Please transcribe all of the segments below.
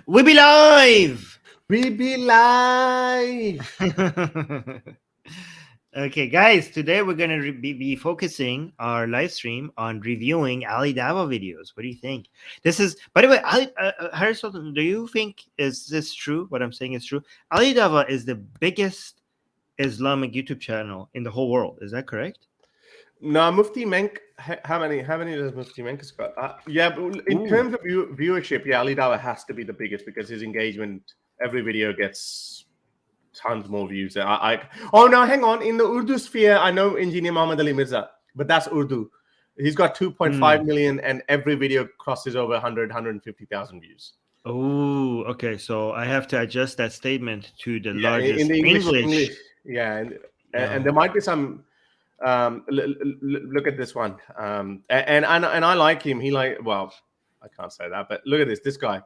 We be live! We be live! Okay, guys, today we're going to be focusing our live stream on reviewing Ali Dawah videos. What do you think? This is, by the way, Harris Sultan, do you think, is this true? What I'm saying is true? Ali Dawah is the biggest Islamic YouTube channel in the whole world. Is that correct? No, Mufti Menk, how many does Mufti Menk got? Yeah, but in terms of viewership, yeah, Ali Dawah has to be the biggest because his engagement, every video gets tons more views. Oh no, hang on. In the Urdu sphere, I know Engineer Muhammad Ali Mirza, but that's Urdu. He's got 2.5 million, and every video crosses over 150,000 views. Oh, okay. So I have to adjust that statement to the largest in the English. Yeah, and there might be some. Look at this one, and I like him. Well, I can't say that, but look at this guy,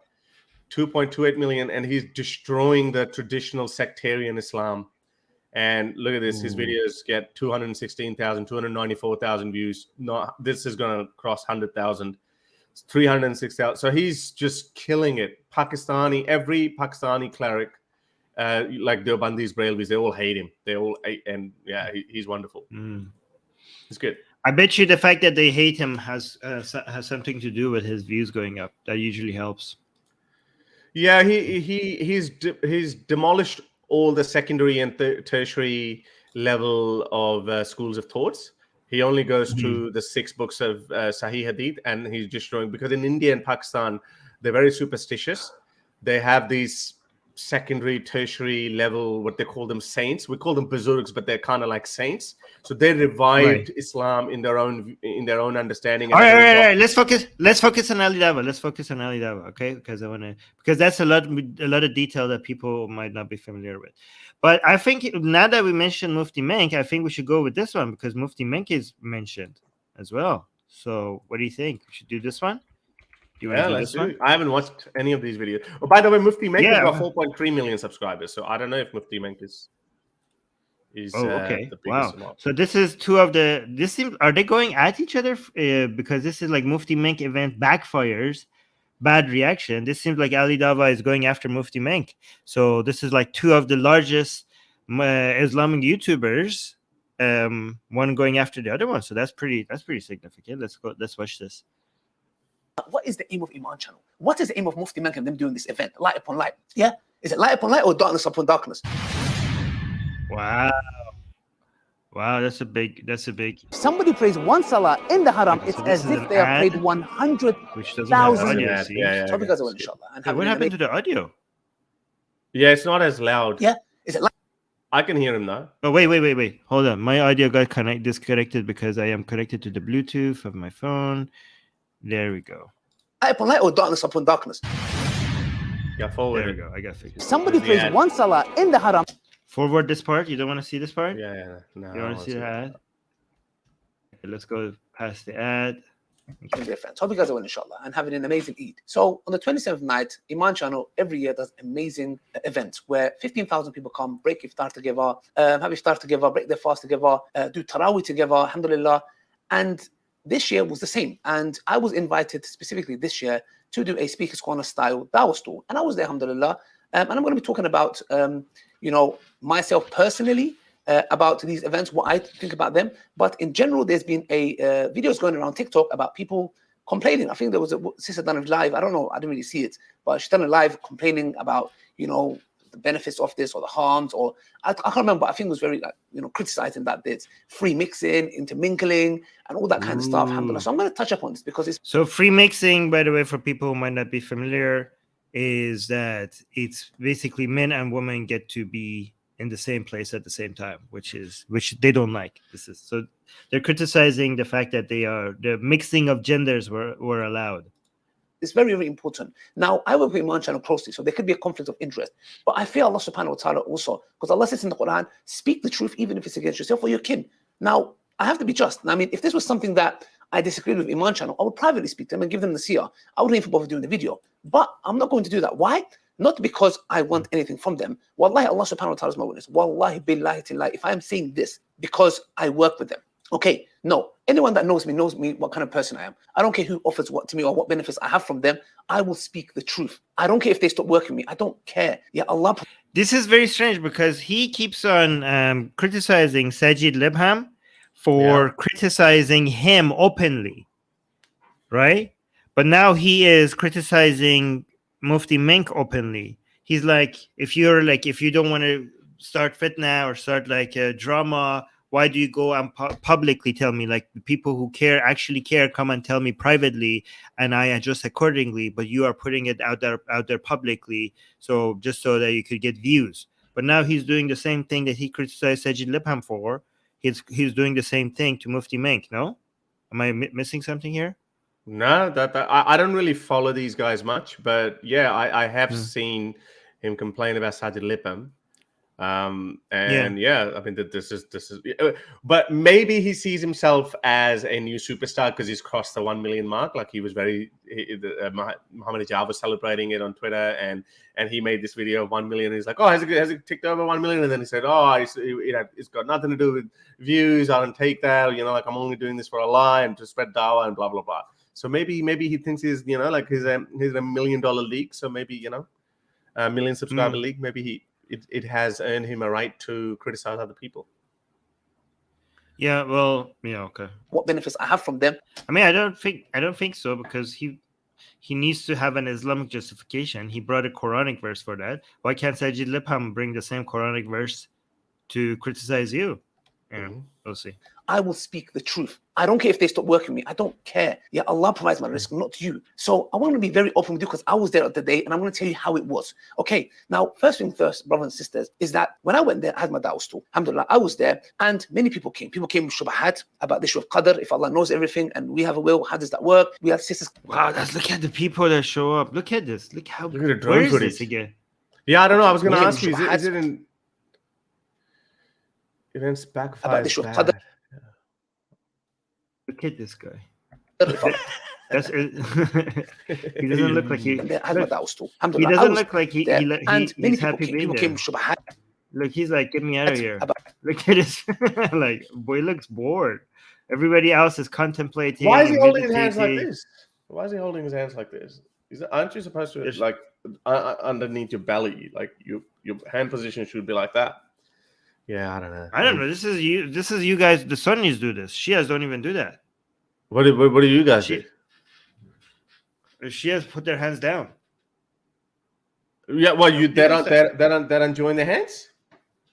2.28 million, and he's destroying the traditional sectarian Islam. And look at this, his videos get 216,000, 294,000 views. This is going to cross 100,000, 306,000. So he's just killing it. Every Pakistani cleric, like Deobandis, Brailvis, they all hate him. He's wonderful. It's good. I bet you the fact that they hate him has something to do with his views going up. That usually helps. Yeah, he's demolished all the secondary and tertiary level of schools of thoughts. He only goes to the 6 books of Sahih Hadith, and he's destroying, because in India and Pakistan, they're very superstitious. They have these secondary, tertiary level, what they call them, saints. We call them bazurgs, but they're kind of like saints. So they revived Islam in their own understanding. All right. Let's focus on Ali Dawah. Okay, because that's a lot of detail that people might not be familiar with. But I think now that we mentioned Mufti Menk, I think we should go with this one because Mufti Menk is mentioned as well. So what do you think? We should do this one? Let's do it. I haven't watched any of these videos. Oh, by the way, Mufti Menk has got 4.3 million subscribers. So I don't know if Mufti Menk is okay. The biggest or not. So this is two of the. Are they going at each other? Because this is like Mufti Menk event backfires, bad reaction. This seems like Ali Dawah is going after Mufti Menk. So this is like two of the largest Islamic YouTubers. One going after the other one. So that's pretty significant. Let's watch this. What is the aim of Iman channel? What is the aim of Mufti Menk and them doing this event? Light upon light. Yeah? Is it light upon light or darkness upon darkness? Wow, that's a big. Somebody prays one salah in the haram, it's as if they have prayed 100,000. Yeah. Because I will, inshallah. What happened to the audio? Yeah, it's not as loud. Yeah, is it like? I can hear him now. Oh, wait. Hold on. My audio got disconnected because I am connected to the Bluetooth of my phone. There we go. Light upon light or darkness upon darkness? Yeah, forward. There we go. I got fixed. Somebody prays one salah in the haram. Forward this part. You don't want to see this part? Yeah. No, you want to see the ad? Okay, let's go past the ad. Okay. Dear friends, hope you guys are well, inshallah, and having an amazing Eid. So on the 27th night, Iman channel every year does amazing events where 15,000 people come, break iftar together, have iftar together, break their fast together, do tarawih together, alhamdulillah. And this year was the same, and I was invited specifically this year to do a Speaker's Corner style Dawah stall, and I was there, alhamdulillah. And I'm going to be talking about, myself personally about these events, what I think about them. But in general, there's been videos going around TikTok about people complaining. I think there was a sister done it live. I don't know. I didn't really see it, but she done it live complaining about, the benefits of this or the harms, or I can't remember. I think it was very criticizing that there's free mixing, intermingling, and all that kind of stuff. Alhamdulillah. So I'm going to touch upon this because it's free mixing. By the way, for people who might not be familiar, is that it's basically men and women get to be in the same place at the same time, which they don't like. So they're criticizing the fact that the mixing of genders were allowed. It's very, very important. Now, I work with Iman channel closely, so there could be a conflict of interest. But I fear Allah subhanahu wa ta'ala also, because Allah says in the Quran, speak the truth even if it's against yourself or your kin. Now, I have to be just. I mean, if this was something that I disagreed with Iman channel, I would privately speak to them and give them the seer. I wouldn't even bother doing the video. But I'm not going to do that. Why? Not because I want anything from them. Wallahi, Allah subhanahu wa ta'ala is my witness. Wallahi, billahi, tillahi, if I am saying this because I work with them. Okay, No, anyone that knows me what kind of person I am. I don't care who offers what to me or what benefits I have from them. I will speak the truth. I don't care if they stop working with me. I don't care. Yeah, Allah. This is very strange because he keeps on criticizing Sajid Libham for criticizing him openly, right? But now he is criticizing Mufti Menk openly. He's like, if you don't want to start fitna or start like a drama, why do you go and publicly tell me? Like, the people who actually care come and tell me privately, and I adjust accordingly. But you are putting it out there publicly, so just so that you could get views. But now he's doing the same thing that he criticized Sajid Libham for. He's doing the same thing to Mufti Menk. No, am I missing something here? No, that I don't really follow these guys much, but yeah, I have seen him complain about Sajid Libham. And yeah, I mean that this is but maybe he sees himself as a new superstar because he's crossed the 1 million mark. Like he was Muhammad Hijab was celebrating it on Twitter, and he made this video of 1 million. He's like, oh, has it ticked over 1 million? And then he said, oh, it's got nothing to do with views. I don't take that. Like I'm only doing this for Allah and to spread Dawah and blah blah blah. So maybe he thinks he's like he's a $1 million league. So maybe a million subscriber league. Maybe it has earned him a right to criticize other people. Yeah, well, yeah, okay. What benefits I have from them? I mean, I don't think so, because he needs to have an Islamic justification. He brought a Quranic verse for that. Why can't Sajid Libham bring the same Quranic verse to criticize you? We'll see. I will speak the truth. I don't care if they stop working with me. I don't care. Yeah, Allah provides my risk, not you. So I want to be very open with you because I was there at the day, and I'm going to tell you how it was. Okay, now, first thing first, brothers and sisters, is that when I went there, I had my dawah stall. Alhamdulillah, I was there, and many people came. People came with shubahat about the issue of qadr, if Allah knows everything, and we have a will, how does that work? We have sisters. Wow, look at the people that show up. Look at this. Look at the drone footage again. Yeah, I don't know. I was going to ask you, is it in events backfire about the issue of qadr? Look at this guy. That's it. He doesn't look like he. He doesn't look like he's happy being there. Look, he's like, get me out of here. Look at this. Like, boy looks bored. Everybody else is contemplating. Why is he holding his hands like this? Why is he holding his hands like this? Aren't you supposed to like underneath your belly? Like your hand position should be like that. Yeah, I don't know. This is you guys. The Sunnis do this. Shias don't even do that. What do you guys do? Shias put their hands down. Yeah, well, they don't join their hands?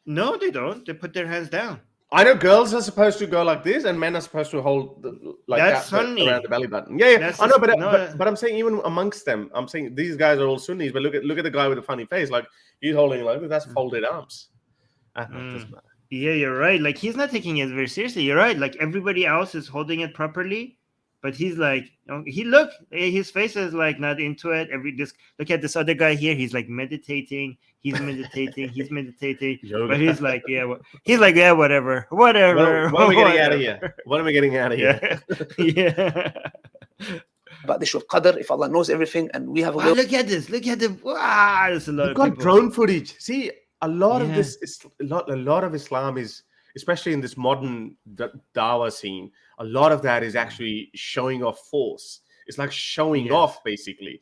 No, they don't. They put their hands down. I know girls are supposed to go like this, and men are supposed to hold that's that Sunni. around the belly button. Yeah, I know, but I'm saying even amongst them, I'm saying these guys are all Sunnis. But look at the guy with the funny face, like he's holding like that's folded arms. Yeah, you're right. Like he's not taking it very seriously. You're right. Like everybody else is holding it properly, but he's like, his face is like not into it. Look at this other guy here. He's like meditating. He's meditating. But he's like, whatever. What are we getting out of here? What am I getting out of here? Yeah. About the issue of qadr, if Allah knows everything, and we have a will. Look at this. Look at the. Wow, there's a lot of people. Drone footage. See. A lot of this is a lot of Islam is, especially in this modern Dawah scene, a lot of that is actually showing off force. It's like showing off, basically.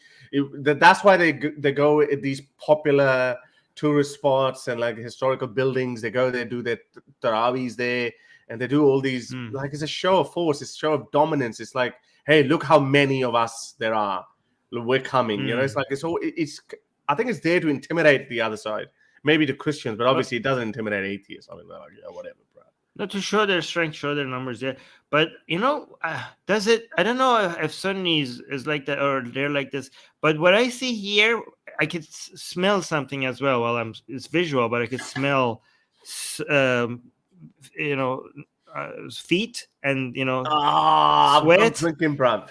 That's why they go at these popular tourist spots and like historical buildings. They go there, do their tarawihs there, and they do all these like it's a show of force. It's a show of dominance. It's like, hey, look how many of us there are. We're coming. It's like it's. I think it's there to intimidate the other side. Maybe the Christians, but obviously it doesn't intimidate atheists. I mean, like, whatever, bro. Not to show their strength, show their numbers there. But, does it? I don't know if Sunnis is like that or they're like this. But what I see here, I could smell something as well. Well, it's visual, but I could smell, feet and sweat. I'm drinking, bruv.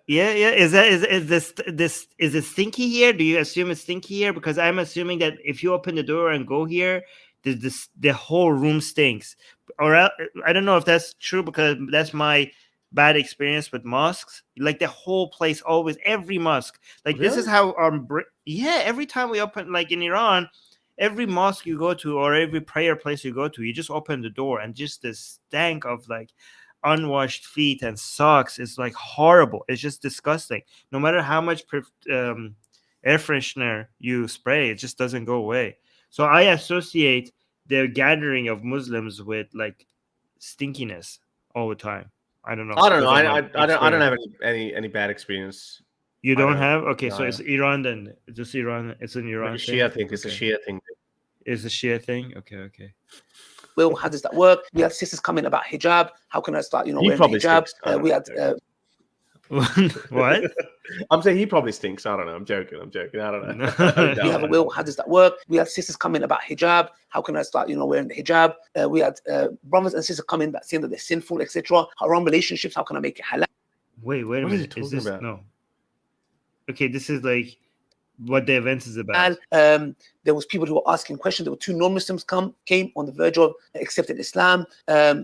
Yeah. Is it stinky here? Do you assume it's stinky here? Because I'm assuming that if you open the door and go here, the whole room stinks. Or I don't know if that's true, because that's my bad experience with mosques. Like the whole place, always, every mosque. Like This is how every time we open, like in Iran. Every mosque you go to or every prayer place you go to, you just open the door and just the stank of like unwashed feet and socks is like horrible. It's just disgusting. No matter how much air freshener you spray, it just doesn't go away. So I associate the gathering of Muslims with like stinkiness all the time. I don't know. I don't know. because of my I don't have experience. any bad experience. You I don't don't- have? Okay, no, so I it's Iran then. It's just Iran. It's an Iran Like a thing. Shia thing. It's a Okay. Shia thing. It's a Shia thing. Okay. Will, how does that work? We had sisters coming about hijab. How can I start, He wearing probably hijab? stinks. I don't We know. had What? I'm saying he probably stinks. I don't know. I'm joking. I don't know. we have a will. How does that work? We had sisters coming about hijab. How can I start, wearing the hijab? We had brothers and sisters coming that saying that they're sinful, etc. Haram relationships. How can I make it halal? Wait a What is he minute. talking Is this about? no? Okay, this is like what the event is about. There was people who were asking questions. There were 2 non-Muslims came on the verge of accepting Islam.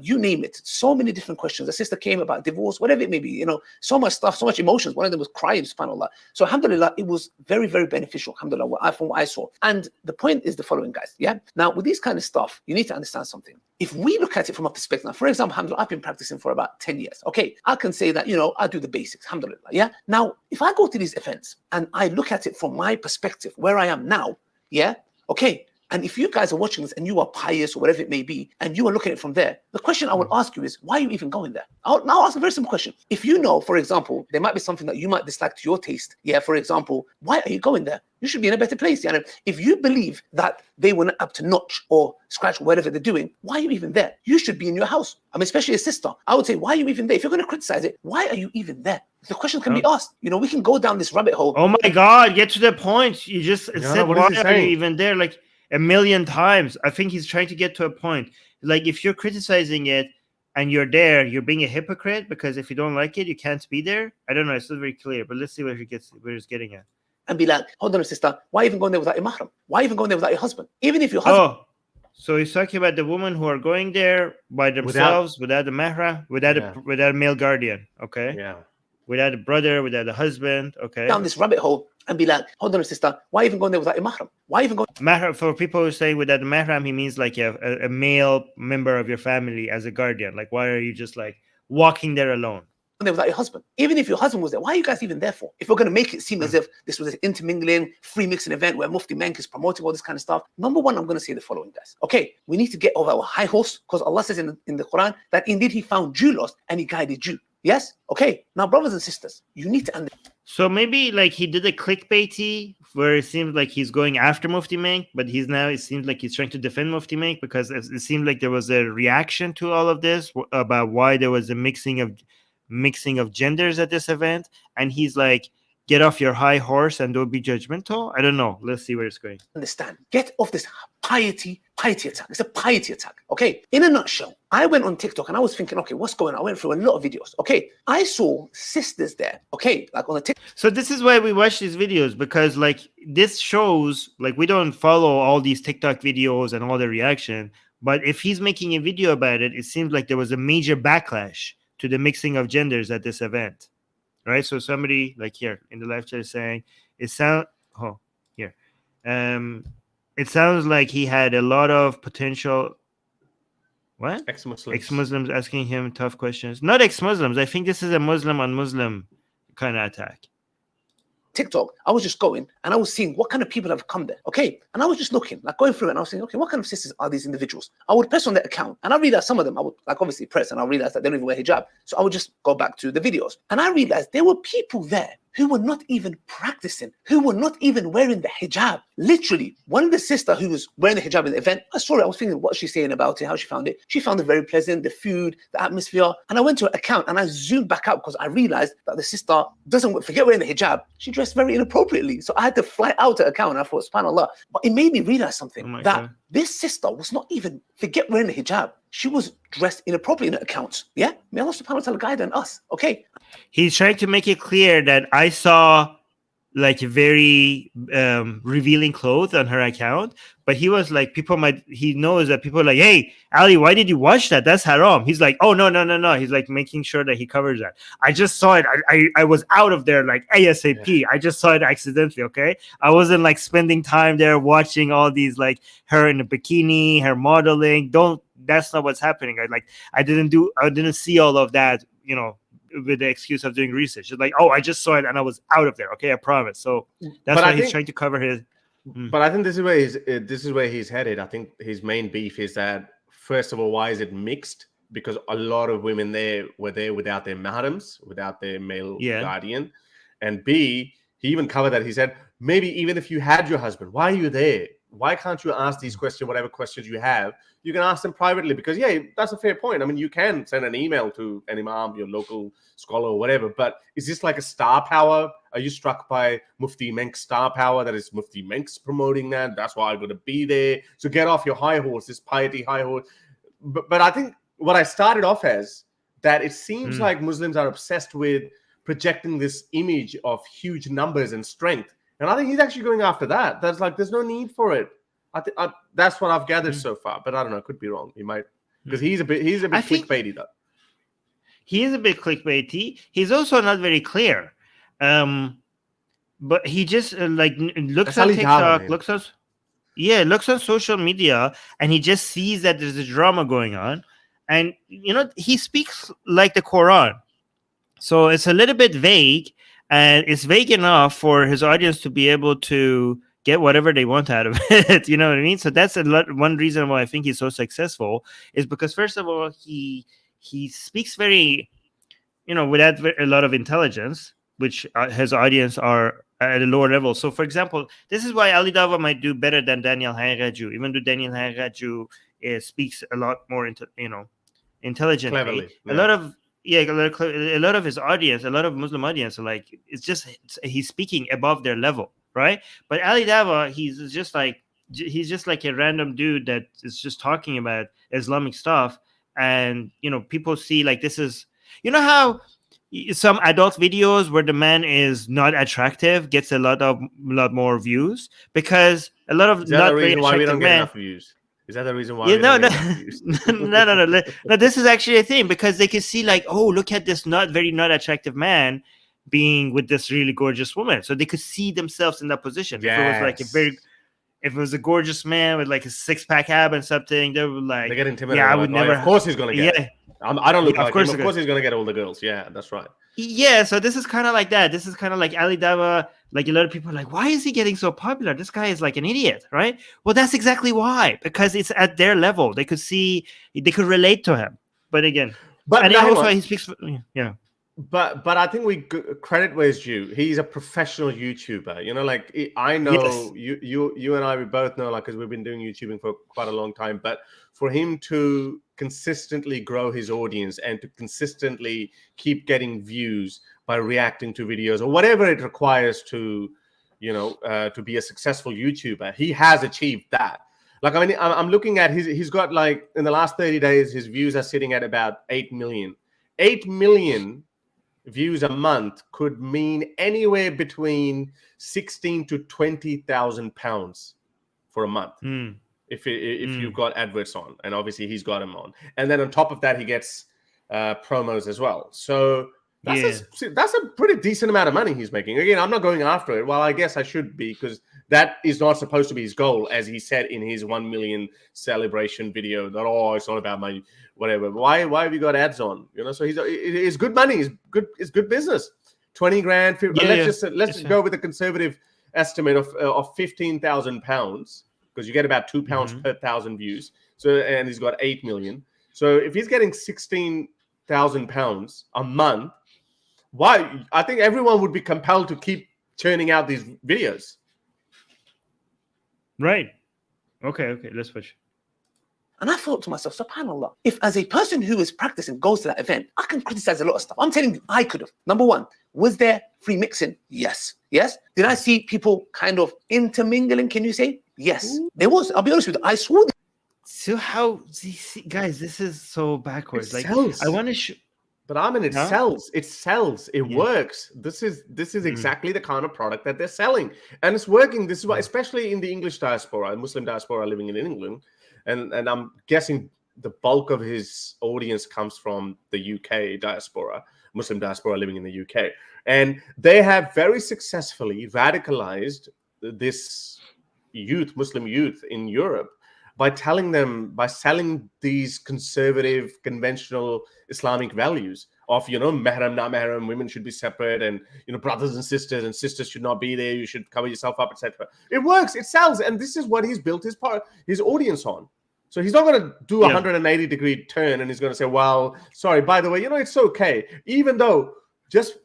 You name it. So many different questions. A sister came about divorce, whatever it may be. So much stuff, so much emotions. One of them was crying, subhanAllah. So alhamdulillah, it was very, very beneficial, alhamdulillah, from what I saw. And the point is the following, guys. Yeah. Now, with these kind of stuff, you need to understand something. If we look at it from a perspective, now, for example, alhamdulillah, I've been practicing for about 10 years. Okay. I can say that, I do the basics, alhamdulillah. Yeah. Now, if I go to these events and I look at it from my perspective, where I am now, yeah, okay. And if you guys are watching this and you are pious or whatever it may be, and you are looking at it from there, the question I would ask you is, why are you even going there? I'll ask a very simple question. If you know, for example, there might be something that you might dislike to your taste. Yeah, for example, why are you going there? You should be in a better place. If you believe that they were not up to notch or scratch whatever they're doing, why are you even there? You should be in your house. Especially a sister. I would say, why are you even there? If you're going to criticize it, why are you even there? The question can be asked. We can go down this rabbit hole. Oh my God, get to the point. You just said, what why is he are you saying? even there? Like a million times. I think he's trying to get to a point. Like if you're criticizing it and you're there, you're being a hypocrite because if you don't like it, you can't be there. I don't know. It's not very clear, but let's see where he's getting at. And be like, hold on, sister, why even going there without your mahram? Why even going there without your husband? Even if your husband... So he's talking about the women who are going there by themselves, without the mahram, without a male guardian, okay? Yeah. Without a brother, without a husband, okay? Down this rabbit hole and be like, hold on, sister, why even going there without your mahram? Why even going... Mahram, for people who say without the mahram, he means like a male member of your family as a guardian. Like, why are you just like walking there alone? There without your husband. Even if your husband was there, why are you guys even there for? If we're going to make it seem as if this was an intermingling, free mixing event where Mufti Menk is promoting all this kind of stuff, number one, I'm going to say the following, guys. Okay, we need to get over our high horse because Allah says in the Quran that indeed He found you lost and He guided you. Yes? Okay. Now, brothers and sisters, you need to understand. So maybe like he did a clickbaity where it seems like he's going after Mufti Menk, but it seems like he's trying to defend Mufti Menk because it seemed like there was a reaction to all of this about why there was a mixing of genders at this event, and he's like, get off your high horse and don't be judgmental. I don't know. Let's see where it's going. Understand. Get off this piety attack. It's a piety attack. Okay. In a nutshell, I went on TikTok and I was thinking, okay, what's going on? I went through a lot of videos. Okay. I saw sisters there. Okay. Like on the TikTok. So this is why we watch these videos, because like this shows, like we don't follow all these TikTok videos and all the reaction, but if he's making a video about it, it seems like there was a major backlash to the mixing of genders at this event. Right, so somebody like here in the live chat is saying it sounds like he had a lot of potential. What? Ex-Muslims asking him tough questions. Not ex-Muslims. I think this is a Muslim on Muslim kind of attack. TikTok, I was just going and I was seeing what kind of people have come there. Okay. And I was just looking, like going through it, and I was saying, okay, what kind of sisters are these individuals? I would press on their account and I realized some of them, I would like obviously press and I realized that they don't even wear hijab. So I would just go back to the videos and I realized there were people there who were not even practicing, who were not even wearing the hijab. Literally, one of the sister who was wearing the hijab in the event, I saw it, I was thinking what she's saying about it, how she found it. She found it very pleasant, the food, the atmosphere. And I went to her account and I zoomed back out because I realized that the sister doesn't forget wearing the hijab. She dressed very inappropriately. So I had to fly out her account and I thought, subhanAllah. But it made me realize something, that this sister was not even, forget wearing the hijab. She was dressed inappropriately in her accounts. Yeah? May Allah subhanahu wa ta'ala guide on us. Okay. He's trying to make it clear that I saw like very revealing clothes on her account, but he was like, he knows that people are like, hey, Ali, why did you watch that? That's haram. He's like, oh, no. He's like making sure that he covers that. I just saw it. I was out of there like ASAP. Yeah. I just saw it accidentally, okay? I wasn't like spending time there watching all these like her in a bikini, her modeling. that's not what's happening. I didn't see all of that, with the excuse of doing research. It's like, oh, I just saw it and I was out of there. Okay, I promise. So that's why he's trying to cover his. But I think this is where he's headed. I think his main beef is that, first of all, why is it mixed? Because a lot of women were there without their mahdams, without their male guardian. And B, he even covered that. He said, maybe even if you had your husband, why are you there? Why can't you ask these questions, whatever questions you have? You can ask them privately, because, that's a fair point. I mean, you can send an email to an imam, your local scholar or whatever, but is this like a star power? Are you struck by Mufti Menk's star power? That is Mufti Menk's promoting that. That's why I'm going to be there. So get off your high horse, this piety high horse. But I think what I started off as, that it seems like Muslims are obsessed with projecting this image of huge numbers and strength. And I think he's actually going after that. There's no need for it. That's what I've gathered so far, but I don't know. Could be wrong. He might, because he's a bit clickbaity though. He is a bit clickbaity. He's also not very clear. But he just looks on TikTok, looks on social media, and he just sees that there's a drama going on, and he speaks like the Quran, so it's a little bit vague, and it's vague enough for his audience to be able to get whatever they want out of it. You know what I mean? So that's one reason why I think he's so successful, is because, first of all, he speaks very, without a lot of intelligence, which his audience are at a lower level. So, for example, this is why Ali Dawah might do better than Daniel Hairaju, even though Daniel Hairaju speaks a lot more intelligently. Cleverly, yeah. A lot of his audience, a lot of Muslim audience, are he's speaking above their level, right? But Ali Dawah, he's just like a random dude that is just talking about Islamic stuff, and people see this is, how some adult videos where the man is not attractive gets a lot more views, because a lot of not very attractive men. Is that the reason why? No. This is actually a thing, because they can see look at this not attractive man being with this really gorgeous woman, so they could see themselves in that position. Yes. If it was a gorgeous man with a 6-pack ab and something, they were they get intimidated. Yeah, I would never. Of course he's gonna get. Yeah. I don't look like him. Of course he's gonna get all the girls. Yeah, that's right. Yeah, so this is kind of like that. This is kind of like Ali Dawah. A lot of people are like, why is he getting so popular? This guy is like an idiot, right? Well, that's exactly why, because it's at their level. They could relate to him. But again, he speaks. Yeah. But I think we credit where it's due. He's a professional YouTuber. I know you and I, we both know, because we've been doing YouTubing for quite a long time. But for him to consistently grow his audience and to consistently keep getting views by reacting to videos or whatever it requires to be a successful YouTuber, he has achieved that. I'm looking at he's got in the last 30 days, his views are sitting at about 8 million. 8 million views a month could mean anywhere between 16 to 20,000 pounds for a month. If you've got adverts on, and obviously he's got them on, and then on top of that he gets promos as well. So that's a pretty decent amount of money he's making. Again, I'm not going after it. Well, I guess I should be, because that is not supposed to be his goal, as he said in his 1 million celebration video. That it's not about my whatever. Why have you got ads on? So it's good money. It's good business. 20 grand. Let's just go with a conservative estimate of 15,000 pounds. Because you get about £2 per 1,000 views. So, and he's got 8 million. So if he's getting £16,000 a month, why? I think everyone would be compelled to keep churning out these videos. Right. Okay. Let's switch. And I thought to myself, subhanAllah, if as a person who is practicing goes to that event, I can criticize a lot of stuff. I'm telling you, I could have. Number one, was there free mixing? Yes. Did I see people kind of intermingling? Can you say? Yes, there was. I'll be honest with you. I saw. So guys, this is so backwards. It sells. I want to. But Armin, it sells. It sells. It works. This is exactly the kind of product that they're selling, and it's working. This is why, especially in the English diaspora, Muslim diaspora living in England, and I'm guessing the bulk of his audience comes from the UK diaspora, Muslim diaspora living in the UK, and they have very successfully radicalized this Muslim youth in Europe by selling these conservative, conventional Islamic values of, mahram, not mahram, women should be separate, and, brothers and sisters should not be there, you should cover yourself up, etc. It works, it sells, and this is what he's built his audience on. So he's not going to do a 180-degree turn and he's going to say, well, sorry, by the way, it's okay. Even though, just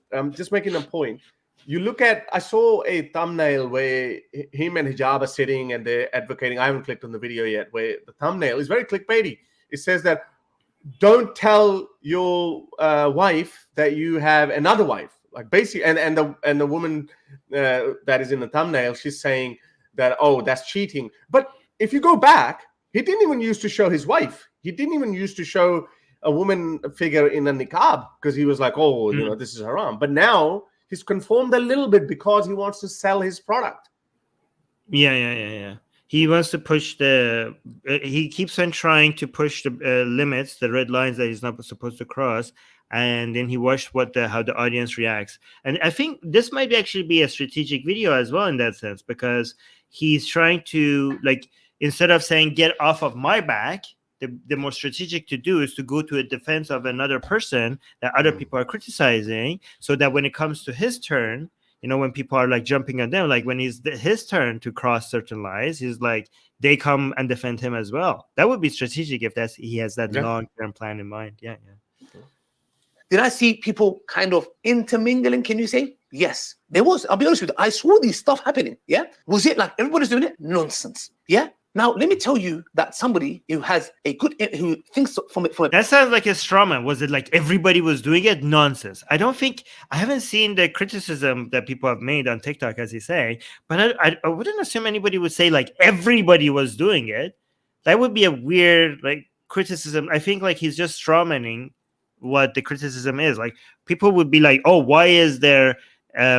making a point, you look at, I saw a thumbnail where him and Hijab are sitting and they're advocating, I haven't clicked on the video yet, where the thumbnail is very clickbaity. It says that, don't tell your wife that you have another wife. Like basically, and the woman that is in the thumbnail, she's saying that, oh, that's cheating. But if you go back, he didn't even used to show his wife. He didn't even used to show a woman figure in a niqab because he was like, oh, this is haram. But now he's conformed a little bit because he wants to sell his product. Yeah. He wants to push he keeps on trying to push the limits, the red lines that he's not supposed to cross. And then he watched how the audience reacts. And I think this might actually be a strategic video as well in that sense, because he's trying to, like, instead of saying, get off of my back, the more strategic to do is to go to a defense of another person that other people are criticizing, so that when it comes to his turn, when people are like jumping on them, like when his turn to cross certain lines, he's like, they come and defend him as well. That would be strategic if he has that long-term plan in mind. Yeah. Did I see people kind of intermingling, can you say? Yes, there was. I'll be honest with you. I saw this stuff happening. Yeah. Was it like everybody's doing it? Nonsense. Yeah. Now, let me tell you that somebody who thinks from it. That sounds like a straw man. Was it like everybody was doing it? Nonsense. I haven't seen the criticism that people have made on TikTok, as you say, but I wouldn't assume anybody would say like everybody was doing it. That would be a weird like criticism. I think like he's just straw manning what the criticism is. Like people would be like, oh, why is there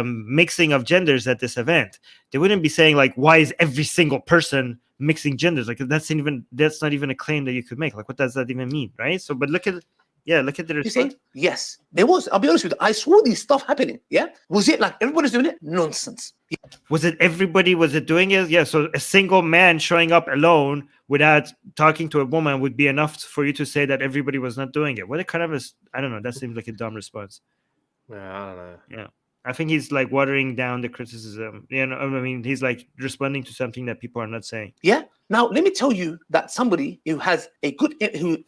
mixing of genders at this event? They wouldn't be saying like, why is every single person mixing genders? Like that's not even a claim that you could make. Like what does that even mean, right? So but look at the response. Yes, there was. I'll be honest with you. I saw this stuff happening. Yeah. Was it like everybody's doing it? Nonsense. Yeah. Was it doing it? Yeah. So a single man showing up alone without talking to a woman would be enough for you to say that everybody was not doing it. What kind of I don't know. That seems like a dumb response. Yeah, I don't know. Yeah. I think he's like watering down the criticism. I mean, he's like responding to something that people are not saying. Yeah. Now, let me tell you that somebody who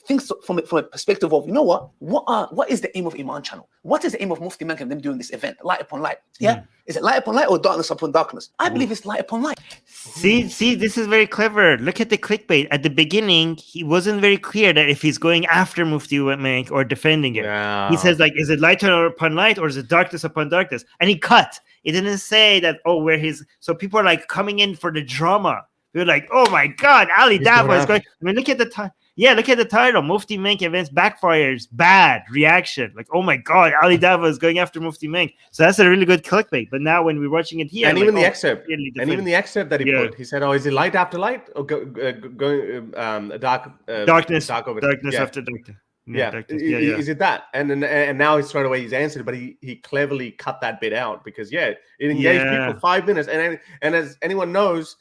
thinks from a perspective of, what is the aim of Iman channel? What is the aim of Mufti Menk and them doing this event? Light upon light. Yeah. Is it light upon light or darkness upon darkness? I believe it's light upon light. See, this is very clever. Look at the clickbait. At the beginning, he wasn't very clear that if he's going after Mufti Menk or defending it. Yeah. He says like, is it light upon light or is it darkness upon darkness? And he cut. It didn't say that, so people are like coming in for the drama. We're like, oh my God, Ali Dawah is going. I mean, look at the time. Yeah, look at the title. Mufti Menk events backfires. Bad reaction. Like, oh my God, Ali Dawah is going after Mufti Menk. So that's a really good clickbait. But now when we're watching it here, and even the excerpt, that he put, he said, "Oh, is it light after light or going darkness over darkness after darkness?" Is it that? And now straight away he's answered, but he cleverly cut that bit out because it engaged people 5 minutes. And as anyone knows,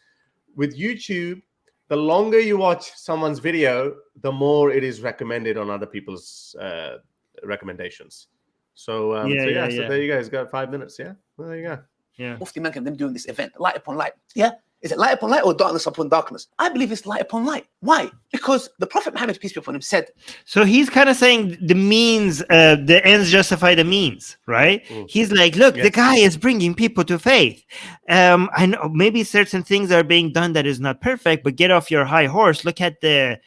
with YouTube, the longer you watch someone's video, the more it is recommended on other people's recommendations. So there you go. He's got 5 minutes. Yeah, well, there you go. Yeah. Mufti Menk and them doing this event, light upon light. Yeah. Is it light upon light or darkness upon darkness? I believe it's light upon light. Why? Because the Prophet Muhammad, peace be upon him, said. So he's kind of saying the means, the ends justify the means, right? He's like, look, the guy is bringing people to faith. I know maybe certain things are being done that is not perfect, but get off your high horse. Look at the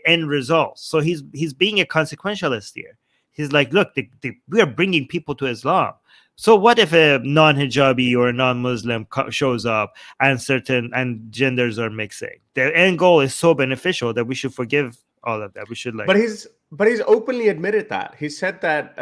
end results. So he's being a consequentialist here. He's like, look, we are bringing people to Islam. So what if a non-hijabi or a non-Muslim shows up and genders are mixing? The end goal is so beneficial that we should forgive all of that. We should But he's openly admitted that. He said that.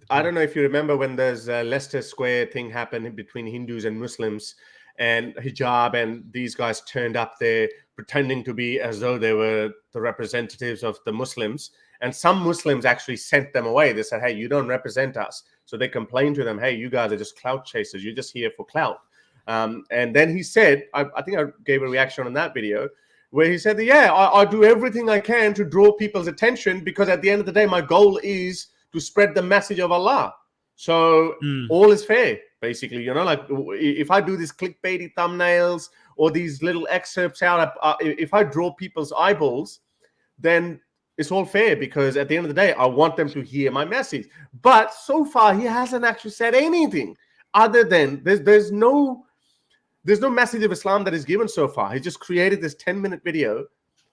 I don't know if you remember when there's a Leicester Square thing happened between Hindus and Muslims, and hijab, and these guys turned up there pretending to be as though they were the representatives of the Muslims. And some Muslims actually sent them away. They said, hey, you don't represent us. So they complained to them, hey, you guys are just clout chasers. You're just here for clout. And then he said, I think I gave a reaction on that video, where he said, yeah, I do everything I can to draw people's attention, because at the end of the day, my goal is to spread the message of Allah. So all is fair, basically. Like if I do these clickbaity thumbnails or these little excerpts out, if I draw people's eyeballs, then it's all fair, because at the end of the day, I want them to hear my message. But so far, he hasn't actually said anything other than there's no message of Islam that is given so far. He just created this 10-minute video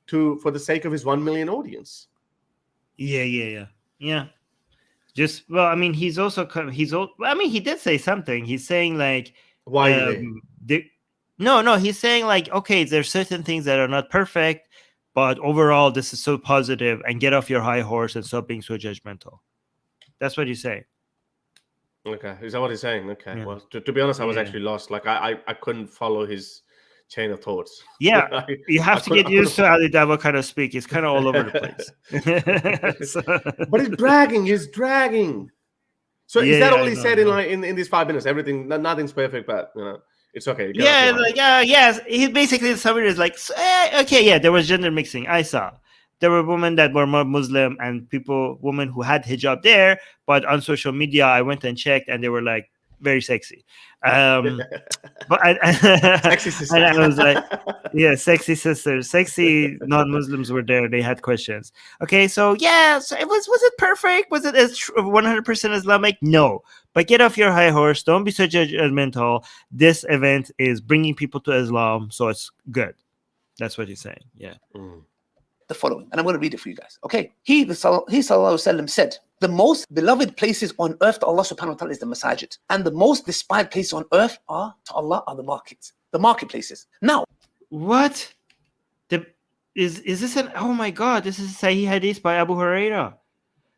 for the sake of his 1 million audience. Yeah. Just, well, I mean, he did say something. He's saying like, why? No, he's saying like, okay, there's certain things that are not perfect, but overall, this is so positive, and get off your high horse and stop being so judgmental. That's what he's saying. Okay, is that what he's saying? Okay, Yeah. Well, to be honest, I was actually lost. Like I couldn't follow his chain of thoughts. Yeah, you have to get used to Ali Dawah kind of speak. It's kind of all over the place. But he's dragging. So is that all he said in these 5 minutes? Everything, nothing's perfect, but it's okay. Yes. He basically, the summary is like, okay, yeah, there was gender mixing. I saw. There were women that were more Muslim and women who had hijab there, but on social media, I went and checked, and they were like very sexy. But sexy sisters. And I was like, yeah, sexy sisters, sexy non-Muslims were there. They had questions. Okay, so yeah, so was it perfect? Was it 100% Islamic? No. But get off your high horse. Don't be so judgmental. This event is bringing people to Islam, so it's good. That's what he's saying. Yeah. The following, and I'm going to read it for you guys. Okay, he sallallahu alaihi wasallam said, the most beloved places on earth to Allah subhanahu wa ta'ala is the masajid, and the most despised places on earth to Allah are the marketplaces. Now, what? Is this an, oh my God, this is Sahih Hadith by Abu Hurairah.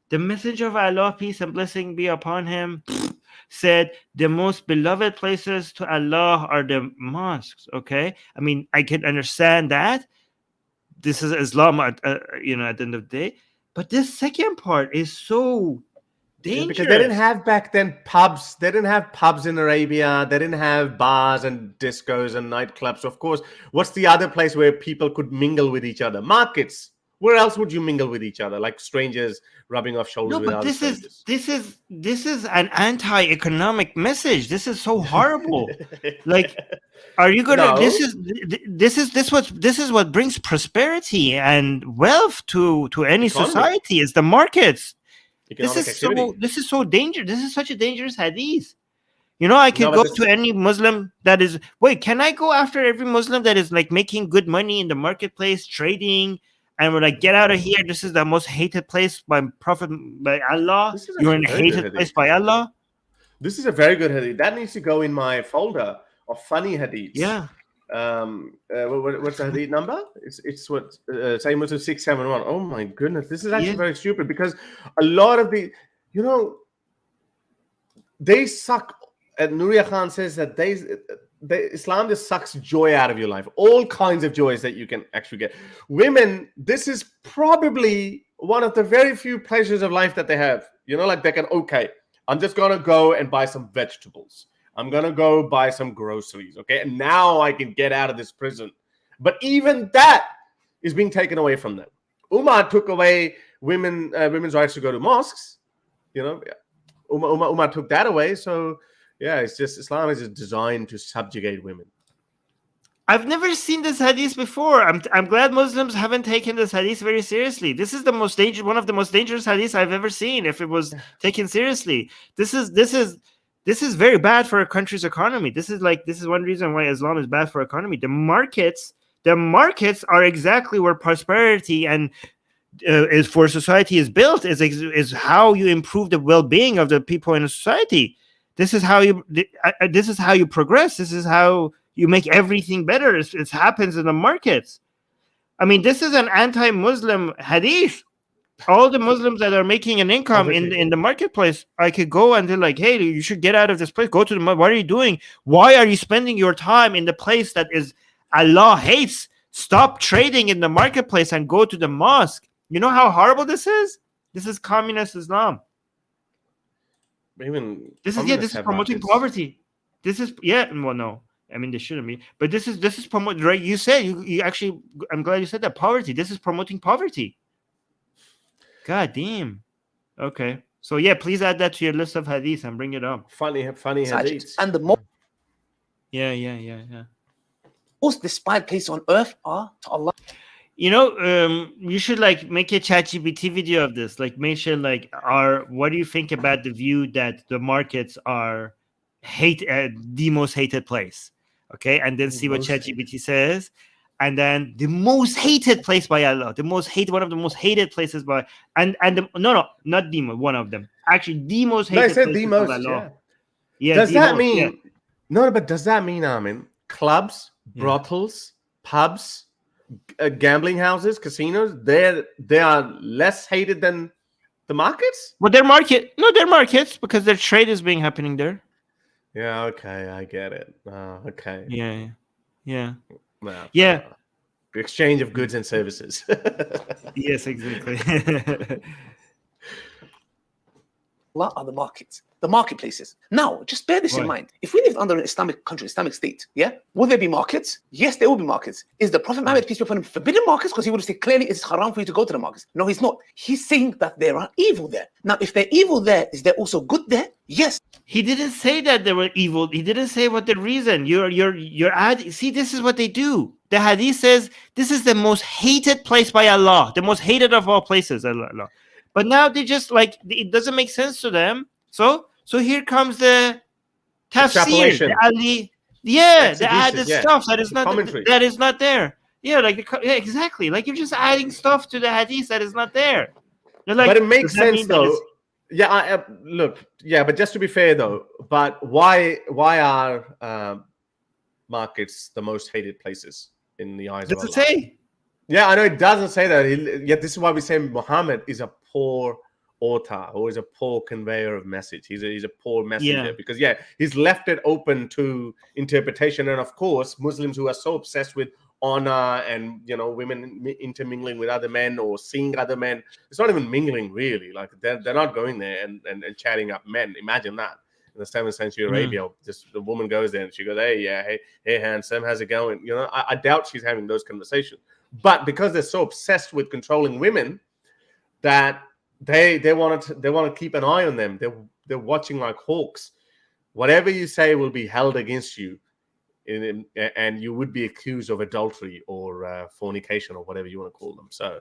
The Messenger of Allah, peace and blessing be upon him, said the most beloved places to Allah are the mosques. Okay, I mean, I can understand that. This is Islam, at the end of the day. But this second part is so dangerous. Because they didn't have back then pubs. They didn't have pubs in Arabia. They didn't have bars and discos and nightclubs. Of course, what's the other place where people could mingle with each other? Markets. Where else would you mingle with each other? Like strangers rubbing off shoulders with other strangers. This is an anti-economic message. This is so horrible. Like, are you gonna? No. This is what brings prosperity and wealth to any society. Is the markets. This is so dangerous. This is such a dangerous hadith. I could go to any Muslim that is. Wait, can I go after every Muslim that is like making good money in the marketplace, trading? And we're like, get out of here. This is the most hated place by Allah. You're in a hated place by Allah. This is a very good hadith. That needs to go in my folder of funny hadiths. Yeah. What's the hadith number? It's what Sahih Muslim 671. Oh my goodness. This is actually very stupid, because a lot of the, they suck. And Nuria Khan says that Islam just sucks joy out of your life. All kinds of joys that you can actually get. Women, this is probably one of the very few pleasures of life that they have. Like they can, okay, I'm just going to go and buy some vegetables. I'm going to go buy some groceries. Okay. And now I can get out of this prison. But even that is being taken away from them. Umar took away women's rights to go to mosques. Umar took that away. So, yeah, it's just Islam is designed to subjugate women. I've never seen this hadith before. I'm glad Muslims haven't taken this hadith very seriously. This is one of the most dangerous hadiths I've ever seen. If it was taken seriously, this is very bad for a country's economy. This is one reason why Islam is bad for economy. The markets are exactly where prosperity and is for society is built. Is how you improve the well-being of the people in a society. This is how you progress. This is how you make everything better. It happens in the markets. I mean, this is an anti-Muslim hadith. All the Muslims that are making an income in the marketplace, I could go and they're like, hey, you should get out of this place. Go to the mosque. What are you doing? Why are you spending your time in the place that is Allah hates? Stop trading in the marketplace and go to the mosque. You know how horrible this is? This is communist Islam. Even this is promoting poverty. This is no. I mean, they shouldn't be. But this is promote, right? You said you actually. I'm glad you said that. Poverty. This is promoting poverty. God damn. Okay. So yeah, please add that to your list of hadith and bring it up. Funny hadiths. And the most despised place on earth are to Allah. You know, you should like make a ChatGPT video of this. Like, mention like, what do you think about the view that the markets are the most hated place? Okay, and then see what ChatGPT says, and then the most hated place by Allah, one of the most hated places by, not demon, one of them, actually the most hated. No, I said the most. by Allah. Yeah. Does that mean no? But does that mean, Armin, clubs, brothels, pubs, gambling houses, casinos, they are less hated than the markets? Well, they're markets because their trade is being happening there. Yeah, okay, I get it. Okay. Yeah. Well, yeah. The exchange of goods and services. Yes, exactly. Allah are the markets, the marketplaces. Now, just bear this in mind. If we lived under an Islamic country, Islamic state, will there be markets? Yes, there will be markets. Is the Prophet Muhammad, peace be upon him, forbidden markets? Because he would have said clearly it's haram for you to go to the markets. No, he's not. He's saying that there are evil there. Now, if they're evil there, is there also good there? Yes. He didn't say that they were evil. He didn't say what the reason. See, this is what they do. The hadith says this is the most hated place by Allah, the most hated of all places, Allah. But now they just like, it doesn't make sense to them. So here comes the tafsir, the added stuff that is not there. Yeah, exactly. Like, you're just adding stuff to the hadith that is not there. Like, but it makes sense though. But just to be fair though, but why are markets the most hated places in the eyes of Allah? Does it say? Yeah, I know it doesn't say that. Yet this is why we say Muhammad is a poor author, or is a poor conveyor of message. He's a poor messenger because he's left it open to interpretation. And of course, Muslims who are so obsessed with honor and women intermingling with other men or seeing other men, it's not even mingling really. Like, they're not going there and chatting up men. Imagine that. In the 7th century Arabia, just the woman goes there and she goes, hey handsome, how's it going? I doubt she's having those conversations. But because they're so obsessed with controlling women that they want to keep an eye on them, they're watching like hawks. Whatever you say will be held against you, and you would be accused of adultery or fornication or whatever you want to call them. So,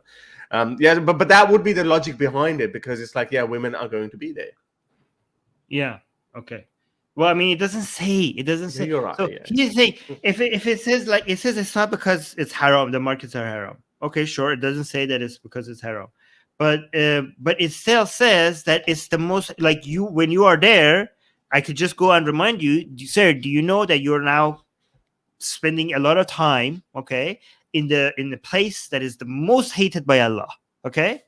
but that would be the logic behind it, because it's like, women are going to be there. Yeah. Okay. Well, I mean, it doesn't say. You're right. So he's saying, if it says it's not because it's haram, the markets are haram. Okay, sure. It doesn't say that it's because it's haram, but it still says that it's the most, like, when you are there. I could just go and remind you, sir. Do you know that you're now spending a lot of time, okay, in the place that is the most hated by Allah, okay?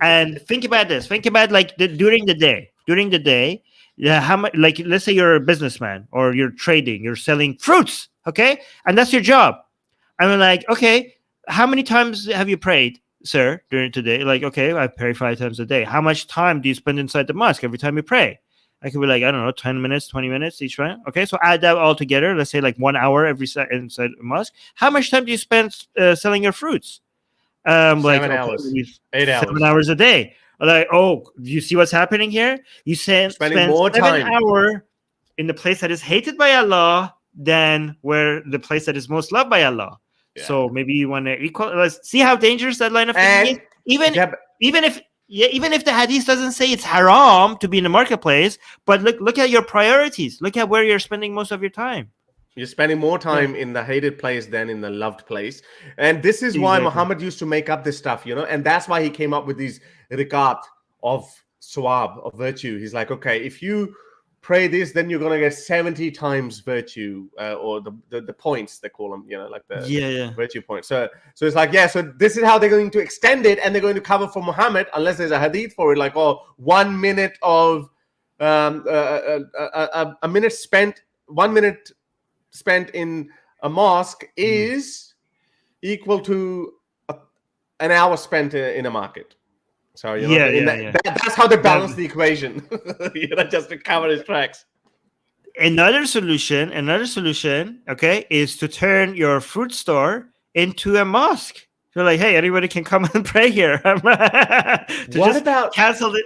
And think about this. Think about during the day. Yeah, how much? Like, let's say you're a businessman or you're trading, you're selling fruits, okay, and that's your job. I'm like, okay, how many times have you prayed, sir, during today? Like, okay, I pray 5 times a day. How much time do you spend inside the mosque every time you pray? I could be like, I don't know, 10 minutes, 20 minutes each time. Okay, so add that all together. Let's say like 1 hour every inside the mosque. How much time do you spend selling your fruits? 7 hours, 8 hours, 7 hours a day. Like, oh, you see what's happening here? You spending more time 7 hours in the place that is hated by Allah than where the place that is most loved by Allah. Yeah. So maybe you want to equal. Let's see how dangerous that line of thinking is. Even if the hadith doesn't say it's haram to be in the marketplace, but look at your priorities. Look at where you're spending most of your time. You're spending more time in the hated place than in the loved place. And this is why Muhammad used to make up this stuff, and that's why he came up with these riqat of sawab, of virtue. He's like, okay, if you pray this, then you're going to get 70 times virtue, or the points, they call them, like the virtue points. So it's like, so this is how they're going to extend it, and they're going to cover for Muhammad, unless there's a hadith for it, like, 1 minute of a minute spent, 1 minute spent in a mosque is equal to an hour spent in a market. So that's how they balance the equation. Just to cover his tracks. another solution, okay, is to turn your fruit store into a mosque. You're like, hey, anybody can come and pray here. What about cancel it?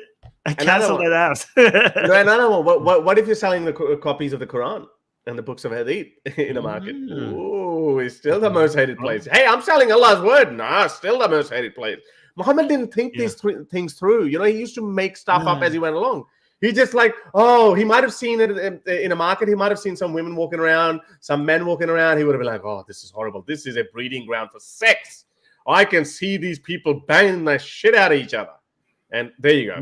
Cancel that out. No, another one. What if you're selling the copies of the Quran and the books of Hadith in a market? Ooh, it's still the most hated place. Hey, I'm selling Allah's word. Nah, still the most hated place. Muhammad didn't think these things through. You know, he used to make stuff up as he went along. He just like, he might have seen it in a market. He might have seen some women walking around, some men walking around. He would have been like, oh, this is horrible. This is a breeding ground for sex. I can see these people banging the shit out of each other. And there you go.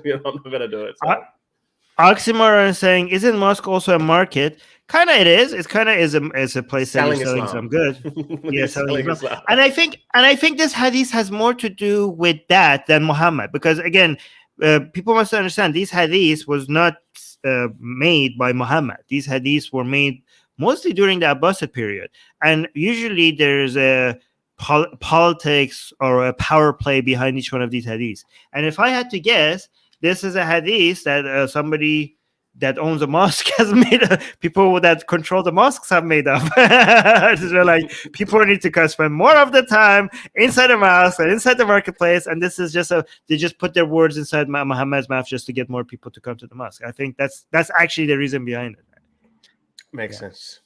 You know, I'm not going to do it. So. Oxymoron is saying, isn't mosque also a market? Kind of it is. It's kind of is a place selling that you're selling some good. Yeah, selling Islam. And I think this hadith has more to do with that than Muhammad, because again, people must understand these hadiths was not made by Muhammad. These hadiths were made mostly during the Abbasid period, and usually there's a politics or a power play behind each one of these hadiths. And if I had to guess, this is a hadith that somebody that owns a mosque has made. People that control the mosques have made up. So like, people need to spend more of the time inside the mosque and inside the marketplace, and this is just they just put their words inside Muhammad's mouth just to get more people to come to the mosque. I think that's actually the reason behind it. Makes sense.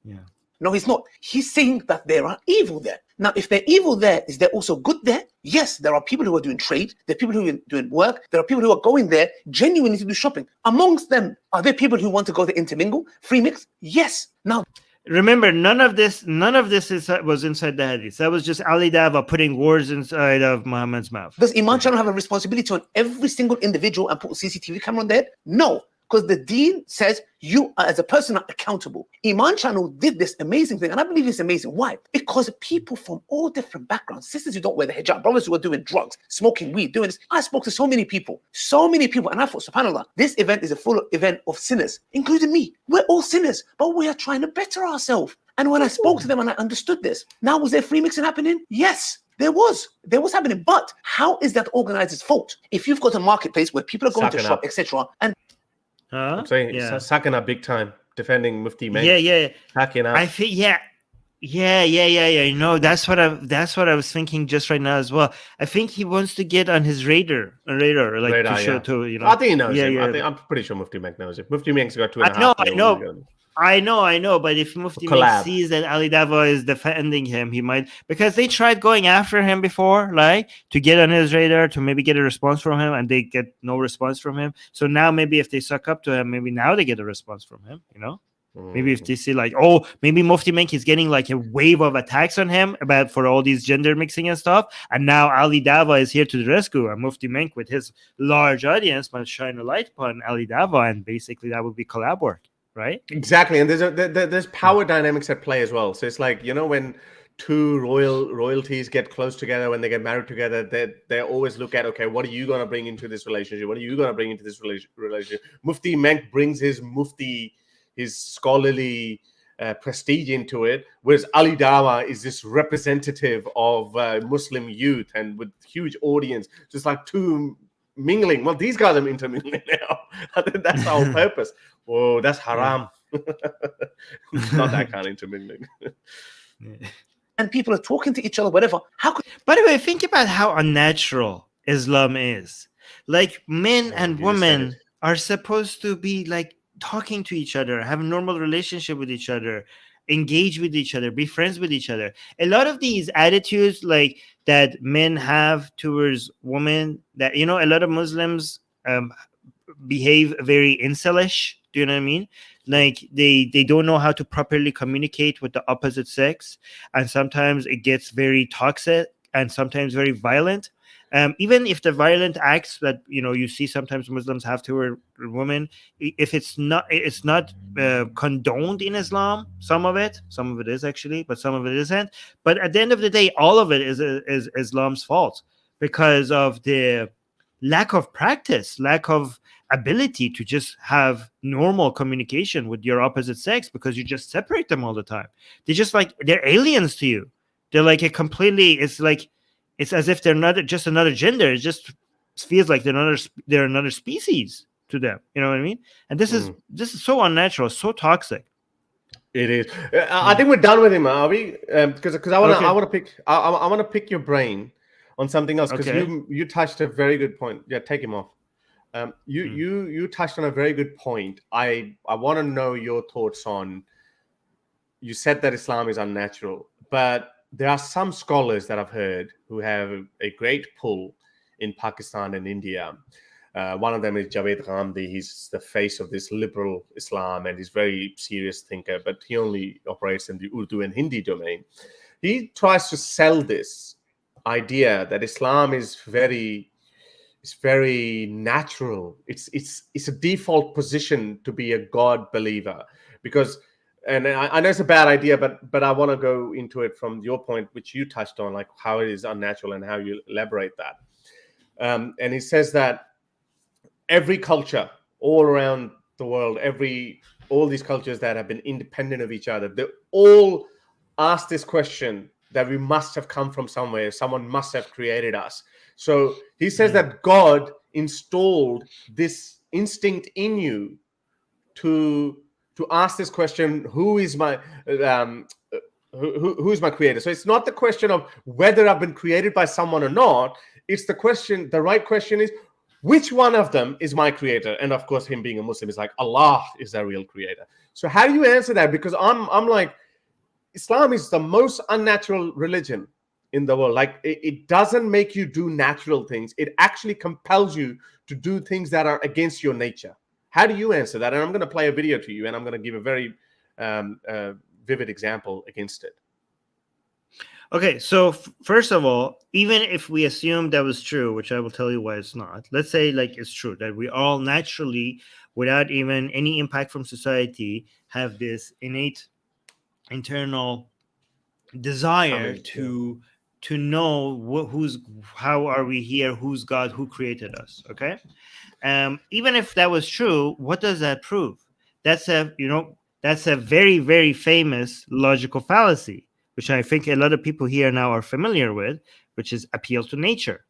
Yeah. No, he's not. He's saying that there are evil there. Now, if they're evil there, is there also good there? Yes, there are people who are doing trade. There are people who are doing work. There are people who are going there genuinely to do shopping. Amongst them, are there people who want to go to intermingle, free mix? Yes. Now, remember, none of this was inside the hadith. That was just Ali Dawah putting words inside of Muhammad's mouth. Does Imam Channel have a responsibility on every single individual and put a CCTV camera on there? No. Because the deen says you as a person are accountable. Iman Channel did this amazing thing, and I believe it's amazing. Why? Because people from all different backgrounds, sisters who don't wear the hijab, brothers who are doing drugs, smoking weed, doing this. I spoke to so many people, and I thought, subhanAllah, this event is a full event of sinners, including me. We're all sinners, but we are trying to better ourselves. And when I spoke to them and I understood this, now was there free mixing happening? Yes. There was happening, but how is that organizer's fault? If you've got a marketplace where people are going to shop, etc., and I'm saying it's sucking up big time, defending Mufti Menk. Yeah. Hacking up. I think yeah. No, that's what I was thinking just right now as well. I think he wants to get on his radar, like to show to, you know. I think he knows him. I'm pretty sure Mufti Menk knows it. Mufti Menk's got 2.5. I know, but if Mufti Menk sees that Ali Dawah is defending him, he might, because they tried going after him before, like to get on his radar, to maybe get a response from him, and they get no response from him. So now maybe if they suck up to him, maybe now they get a response from him, you know? Maybe if they see like, oh, maybe Mufti Menk is getting like a wave of attacks on him for all these gender mixing and stuff, and now Ali Dawah is here to the rescue, and Mufti Menk with his large audience must shine a light upon Ali Dawah, and basically that would be collab work. Right, exactly, and there's power dynamics at play as well. So it's like, you know, when two royalties get close together, when they get married together, they always look at, okay, what are you going to bring into this relationship? What are you going to bring into this relationship? Mufti Menk brings his scholarly prestige into it, whereas Ali Dawah is this representative of Muslim youth and with huge audience, just like two mingling. Well, these guys are intermingling now. I think that's our purpose. Whoa, that's haram. Not that kind of intermingling. And people are talking to each other, whatever. By the way, think about how unnatural Islam is. Like, men and women are supposed to be like talking to each other, have a normal relationship with each other, engage with each other, be friends with each other. A lot of these attitudes like that men have towards women, that, you know, a lot of Muslims behave very incelish. Do you know what I mean? Like they don't know how to properly communicate with the opposite sex, and sometimes it gets very toxic and sometimes very violent. Even if the violent acts that, you know, you see sometimes Muslims have toward women, if it's not condoned in Islam, some of it is actually, but some of it isn't. But at the end of the day, all of it is Islam's fault because of the lack of practice, lack of ability to just have normal communication with your opposite sex, because you just separate them all the time. They're aliens to you. They're like it's as if they're not just another gender. It just feels like they're another species to them. You know what I mean? And this is so unnatural, so toxic. It is. I think we're done with him, are we? Because I want to pick your brain on something else, because you touched a very good point. Yeah, take him off. You touched on a very good point. I want to know your thoughts on. You said that Islam is unnatural, but there are some scholars that I've heard who have a great pull in Pakistan and India. One of them is Javed Ghamdi. He's the face of this liberal Islam, and he's a very serious thinker, but he only operates in the Urdu and Hindi domain. He tries to sell this idea that Islam is very natural. It's a default position to be a God believer, because, and I know it's a bad idea, but I want to go into it from your point, which you touched on, like how it is unnatural and how you elaborate that. And he says that every culture all around the world, all these cultures that have been independent of each other, they all ask this question, that we must have come from somewhere. Someone must have created us. So he says that God installed this instinct in you to ask this question: who is my who is my creator? So it's not the question of whether I've been created by someone or not. It's the question. The right question is, which one of them is my creator? And of course, him being a Muslim is like, Allah is the real creator. So how do you answer that? Because I'm like, Islam is the most unnatural religion in the world. Like, it doesn't make you do natural things. It actually compels you to do things that are against your nature. How do you answer that? And I'm going to play a video to you, and I'm going to give a very vivid example against it. Okay, so first of all, even if we assume that was true, which I will tell you why it's not, let's say like it's true that we all naturally, without even any impact from society, have this innate internal desire to know how are we here, who's God, who created us. Okay, even if that was true, what does that prove? That's a very, very famous logical fallacy, which I think a lot of people here now are familiar with, which is appeal to nature.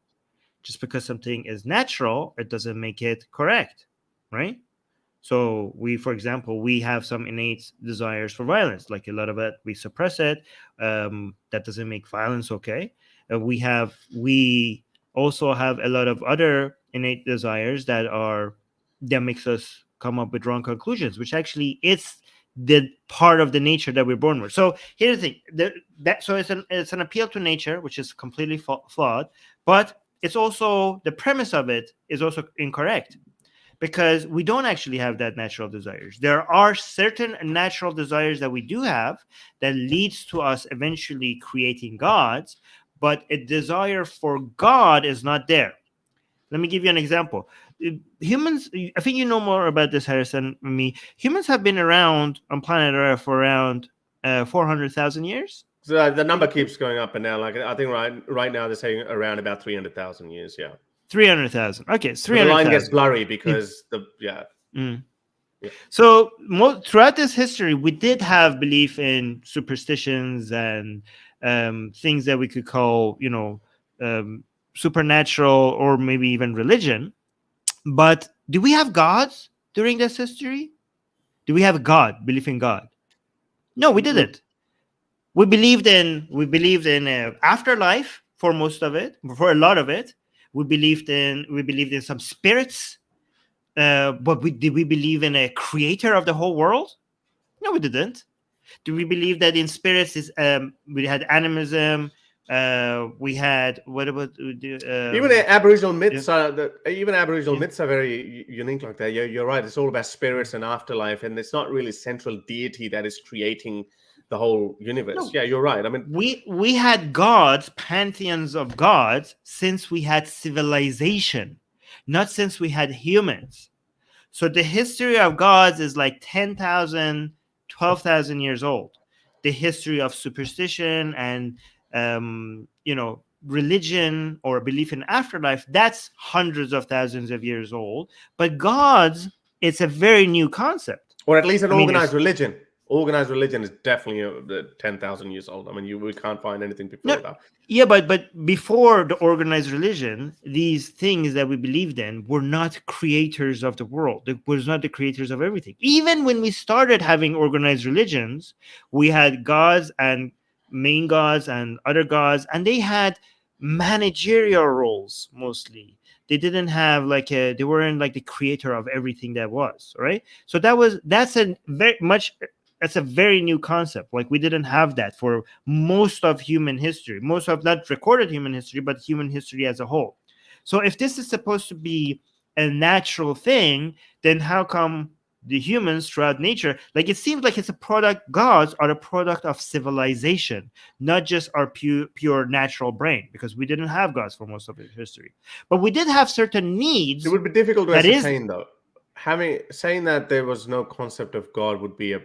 Just because something is natural, it doesn't make it correct, right? So for example, we have some innate desires for violence. Like a lot of it, we suppress it. That doesn't make violence okay. We also have a lot of other innate desires that makes us come up with wrong conclusions, which actually it's the part of the nature that we're born with. So here's the thing: so it's an appeal to nature, which is completely flawed. But it's also, the premise of it is also incorrect, because we don't actually have that natural desires. There are certain natural desires that we do have that leads to us eventually creating gods, but a desire for God is not there. Let me give you an example. Humans, I think you know more about this, Harris, than me. Humans have been around on planet Earth for around 400,000 years. So the number keeps going up and down. Like, I think right now they're saying around about 300,000 years. Yeah. 300,000. Okay, 300,000. The line gets blurry because So throughout this history, we did have belief in superstitions and things that we could call, supernatural or maybe even religion. But do we have gods during this history? Do we have a God, belief in God? No, we didn't. We believed in afterlife for most of it, for a lot of it. We believed in some spirits, but did we believe in a creator of the whole world? No, we didn't. Do we believe that in spirits we had animism? We had, what about even the Aboriginal myths? Myths are very unique like that. You're right. It's all about spirits and afterlife, and it's not really central deity that is creating the whole universe. No. Yeah, you're right. I mean, we had gods, pantheons of gods, since we had civilization, not since we had humans. So the history of gods is like 10,000, 12,000 years old. The history of superstition and religion or belief in afterlife, that's hundreds of thousands of years old. But gods, it's a very new concept. Or at least an organized religion. Organized religion is definitely 10,000 years old. I mean, we can't find anything before that. Yeah, but before the organized religion, these things that we believed in were not creators of the world. It was not the creators of everything. Even when we started having organized religions, we had gods and main gods and other gods, and they had managerial roles mostly. They didn't have they weren't like the creator of everything that was, right? So that's a very new concept. Like, we didn't have that for most of human history, most of not recorded human history, but human history as a whole. So if this is supposed to be a natural thing, then how come the humans throughout nature, like, it seems like it's a product, gods are a product of civilization, not just our pure natural brain, because we didn't have gods for most of history. But we did have certain needs. It would be difficult to ascertain, though. Saying that there was no concept of God would be a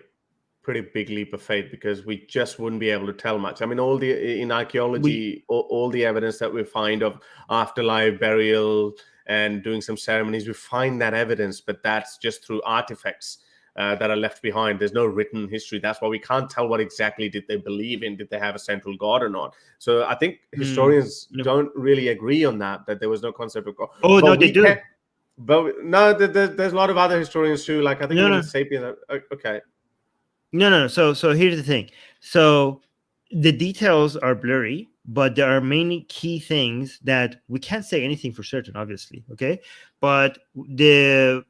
pretty big leap of faith, because we just wouldn't be able to tell much. I mean, in archaeology, all the evidence that we find of afterlife, burial, and doing some ceremonies, we find that evidence, but that's just through artifacts that are left behind. There's no written history. That's why we can't tell what exactly did they believe in. Did they have a central God or not? So I think historians don't really agree on that there was no concept of God. Oh, no, they do. But no, there's a lot of other historians too. Like, I think even Sapien. Okay. No. So here's the thing. So the details are blurry, but there are many key things that we can't say anything for certain, obviously. Okay, but if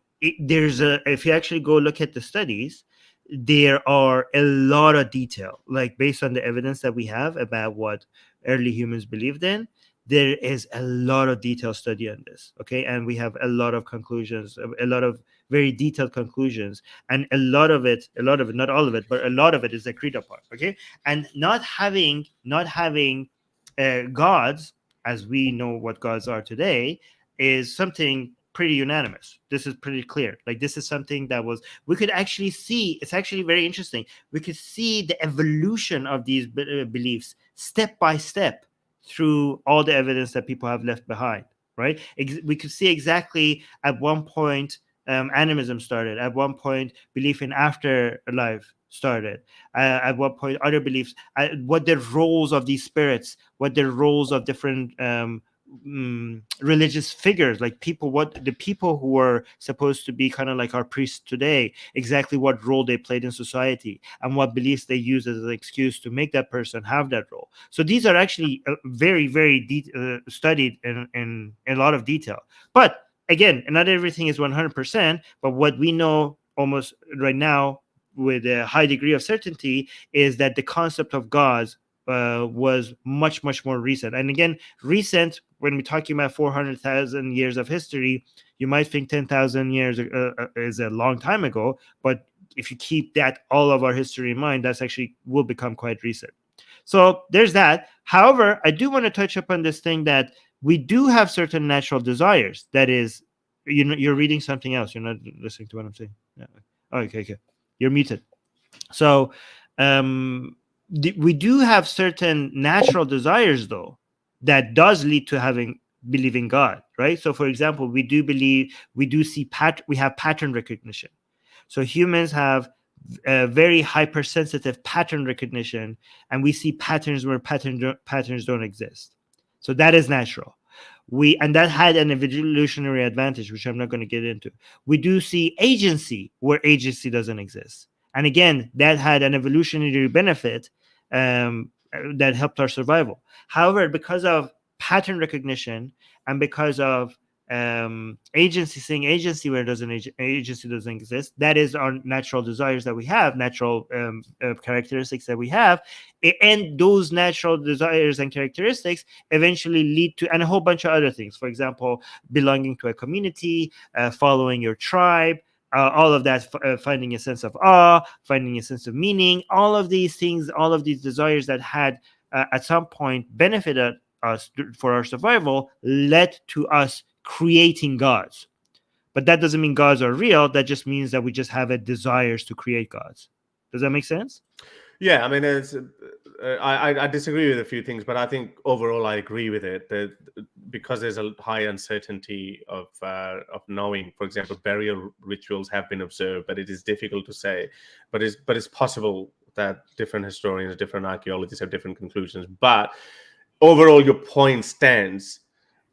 you actually go look at the studies, there are a lot of detail, like, based on the evidence that we have about what early humans believed in. There is a lot of detailed study on this. Okay, and we have a lot of conclusions, a lot of very detailed conclusions, and a lot of it, not all of it, but a lot of it is agreed upon. Okay, and not having gods as we know what gods are today is something pretty unanimous. This is pretty clear. Like, this is something that we could actually see. It's actually very interesting. We could see the evolution of these beliefs step by step through all the evidence that people have left behind, right? We could see exactly at one point animism started. At one point, belief in afterlife started. At what point, other beliefs, what the roles of these spirits, what the roles of different religious figures, like the people who were supposed to be kind of like our priests today, exactly what role they played in society, and what beliefs they used as an excuse to make that person have that role. So these are actually very, very studied in a lot of detail. But again, not everything is 100%, but what we know almost right now with a high degree of certainty is that the concept of gods was much, much more recent. And again, recent, when we're talking about 400,000 years of history, you might think 10,000 years is a long time ago, but if you keep that all of our history in mind, that's actually will become quite recent. So there's that. However, I do want to touch upon this thing that we do have certain natural desires. That is, you're reading something else. You're not listening to what I'm saying. Yeah. Oh, okay. You're muted. So we do have certain natural desires, though, that does lead to believing God, right? So, for example, we have pattern recognition. So humans have very hypersensitive pattern recognition, and we see patterns where patterns don't exist. So that is natural. And that had an evolutionary advantage, which I'm not going to get into. We do see agency where agency doesn't exist. And again, that had an evolutionary benefit that helped our survival. However, because of pattern recognition and because of seeing agency where agency doesn't exist, that is our natural desires that we have, natural characteristics that we have, and those natural desires and characteristics eventually lead to, and a whole bunch of other things. For example, belonging to a community, following your tribe, all of that, finding a sense of awe, finding a sense of meaning, all of these things, all of these desires that had at some point benefited us for our survival, led to us creating gods. But that doesn't mean gods are real. That just means that we just have a desires to create gods. Does that make sense? Yeah, I mean, I disagree with a few things, but I think overall I agree with it. That because there's a high uncertainty of knowing, for example, burial rituals have been observed, but it is difficult to say. But it's possible that different historians, different archaeologists have different conclusions. But overall, your point stands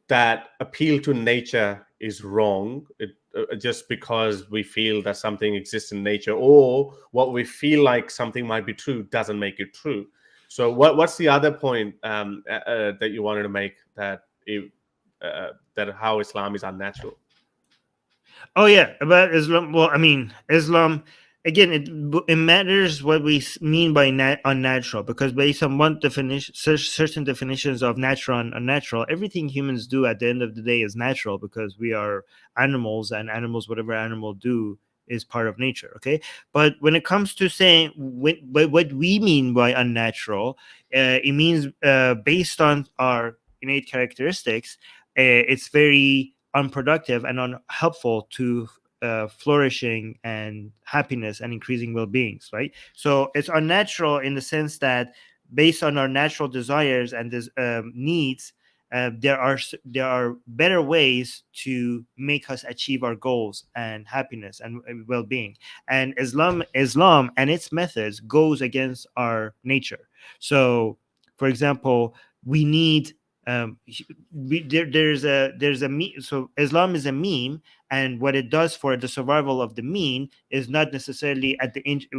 that appeal to nature is wrong. Just because we feel that something exists in nature, or what we feel like something might be true, doesn't make it true. So what's the other point that you wanted to make, that that how Islam is unnatural? Oh yeah, about Islam. Well, I mean, Islam. Again, it matters what we mean by unnatural, because based on one definition, certain definitions of natural and unnatural, everything humans do at the end of the day is natural, because we are animals, and animals, whatever animal do, is part of nature. Okay, but when it comes to saying what we mean by unnatural, it means based on our innate characteristics, it's very unproductive and unhelpful to flourishing and happiness and increasing well-beings, right? So it's unnatural in the sense that based on our natural desires and needs, there are better ways to make us achieve our goals and happiness and well-being. And Islam and its methods goes against our nature. So, for example, we need there's a meme. So Islam is a meme, and what it does for the survival of the meme is not necessarily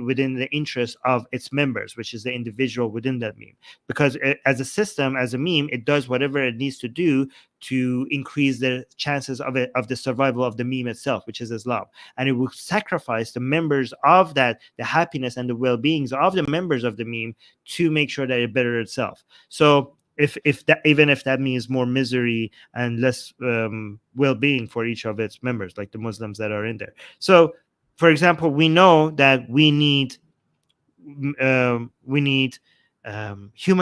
within the interest of its members, which is the individual within that meme. Because as a system, as a meme, it does whatever it needs to do to increase the chances of the survival of the meme itself, which is Islam. And it will sacrifice the members of that, the happiness and the well-beings of the members of the meme, to make sure that it betters itself. So if that, even if that means more misery and less well-being for each of its members, like the Muslims that are in there. So, for example, we know that we need human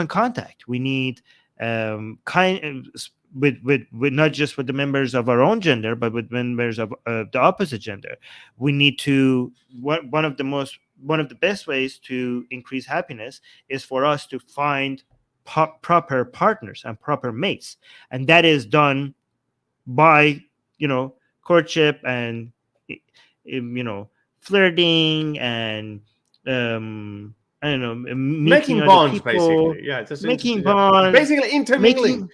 contact. We need with not just with the members of our own gender, but with members of the opposite gender. We need to one of the best ways to increase happiness is for us to find proper partners and proper mates, and that is done by courtship and flirting and I don't know, Making bonds, basically. Yeah, just making bonds, basically intermingling,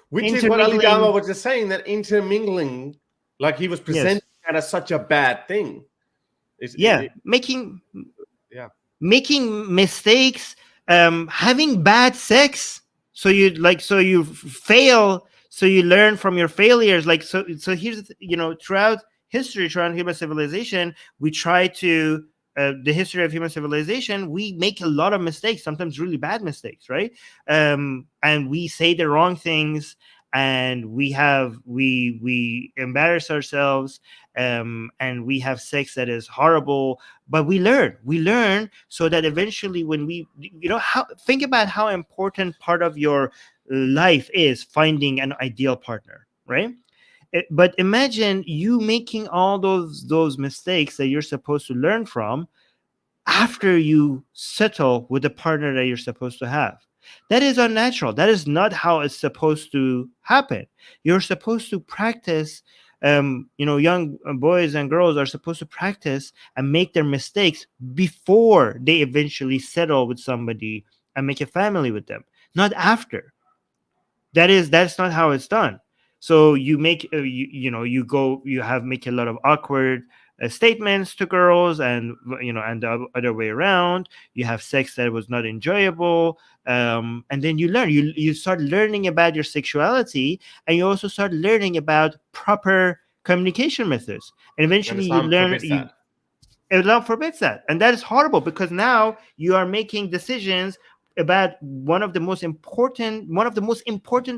which is what Ali Dawah was just saying, that intermingling, like he was presenting that as such a bad thing. Making mistakes, having bad sex, so you fail, so you learn from your failures. So here's throughout history, throughout human civilization, we try to the history of human civilization, we make a lot of mistakes, sometimes really bad mistakes, right? And we say the wrong things, and we embarrass ourselves, and we have sex that is horrible, but we learn so that eventually, when think about how important part of your life is finding an ideal partner, right? But imagine you making all those mistakes that you're supposed to learn from after you settle with the partner that you're supposed to have. That is unnatural. That is not how it's supposed to happen. You're supposed to practice. Young boys and girls are supposed to practice and make their mistakes before they eventually settle with somebody and make a family with them, not after. That's not how it's done. So you make make a lot of awkward statements to girls, and and the other way around. You have sex that was not enjoyable, and then you start learning about your sexuality, and you also start learning about proper communication methods, and eventually you learn. Islam forbids that, and that is horrible, because now you are making decisions about one of the most important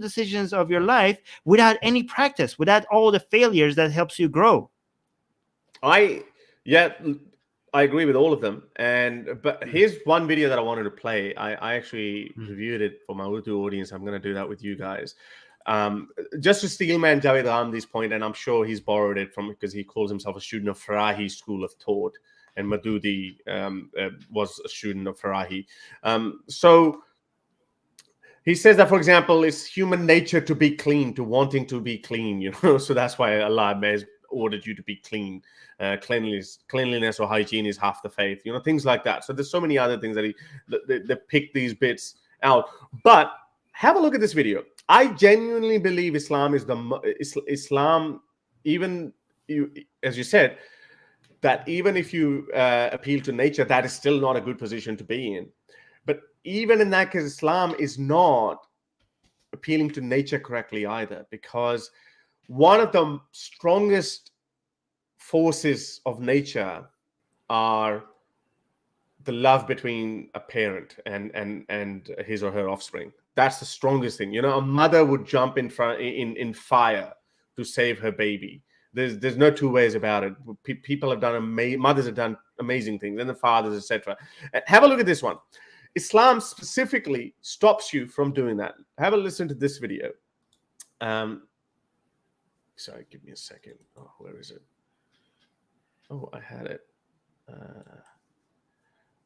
decisions of your life without any practice, without all the failures that helps you grow. I agree with all of them. But here's one video that I wanted to play. I actually reviewed it for my Urdu audience. I'm going to do that with you guys. Just to steelman Javed Ghamdi's point, and I'm sure he's borrowed it from, because he calls himself a student of Farahi school of thought. and Madudi was a student of Farahi. So he says that, for example, it's human nature to be clean, to wanting to be clean, you know. So that's why Allah has ordered you to be clean. Cleanliness or hygiene is half the faith, you know, things like that. So there's so many other things that they pick these bits out. But have a look at this video. I genuinely believe Islam is Islam, even as you said, that even if you appeal to nature, that is still not a good position to be in. But even in that case, Islam is not appealing to nature correctly either, because one of the strongest forces of nature are the love between a parent and his or her offspring. That's the strongest thing. You know, a mother would jump in fire to save her baby. There's no two ways about it. People have done mothers have done amazing things, and the fathers, etc. Have a look at this one. Islam specifically stops you from doing that. Have a listen to this video. Sorry, give me a second. Oh, where is it? Oh, I had it.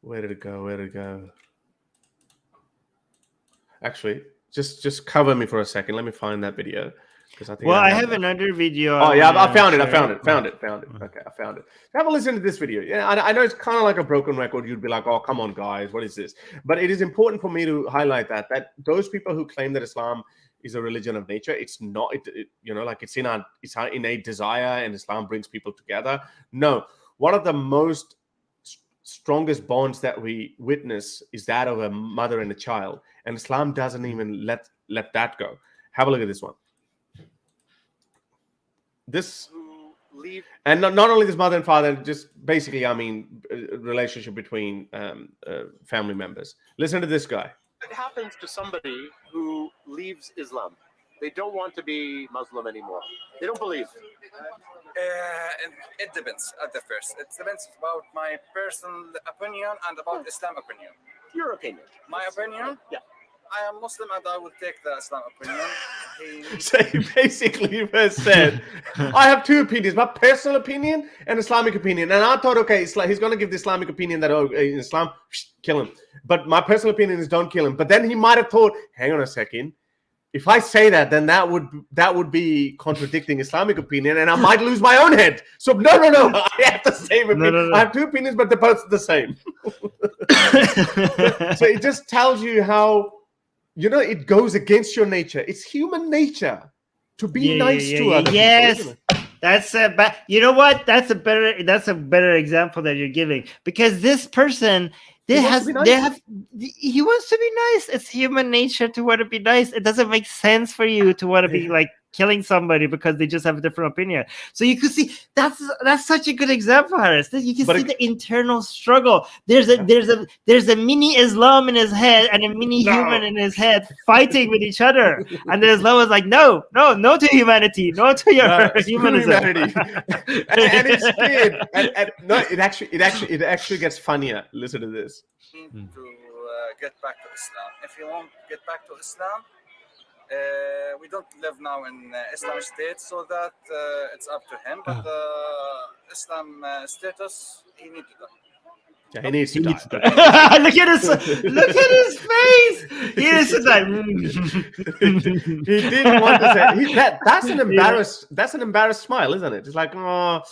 Where did it go? Where did it go? Actually, just cover me for a second. Let me find that video. I think I have another video. Oh yeah, I found it. Okay, I found it. Have a listen to this video. Yeah, I know it's kind of like a broken record. You'd be like, "Oh, come on, guys, what is this?" But it is important for me to highlight that those people who claim that Islam is a religion of nature, it's not. It's our innate desire, and Islam brings people together. No, one of the most strongest bonds that we witness is that of a mother and a child, and Islam doesn't even let that go. Have a look at this one. This and not only this mother and father, just basically, I mean, relationship between family members. Listen to this guy. It happens to somebody who leaves Islam. They don't want to be Muslim anymore. They don't believe. It depends at the first. It depends about my personal opinion and about Islam opinion. Your opinion. My opinion? Yeah. I am Muslim and I will take the Islam opinion. So he basically first said, I have two opinions, my personal opinion and Islamic opinion. And I thought, okay, he's going to give the Islamic opinion that in Islam, kill him. But my personal opinion is don't kill him. But then he might have thought, hang on a second. If I say that, then that would be contradicting Islamic opinion, and I might lose my own head. So no. I have the same opinion. No. I have two opinions, but they're both the same. So it just tells you how, it goes against your nature. It's human nature to be nice to other people. Yes. That's you know what? That's a better example that you're giving, because this person he wants to be nice. It's human nature to want to be nice. It doesn't make sense for you to want to be like killing somebody because they just have a different opinion. So you can see that's such a good example, Harris. You can see the internal struggle. There's a mini Islam in his head and a mini human in his head fighting with each other. And the Islam is like, no to humanity, no to your humanism. Humanity. and it's weird. And no, it actually gets funnier. Listen to this. To get back to Islam. If you want to get back to Islam, we don't live now in Islamic state, so that it's up to him. But Islam status, he needs to die. Yeah, he needs to die. Look at his face. He is just like. He didn't want to say that's an embarrassed smile, isn't it? It's like, oh,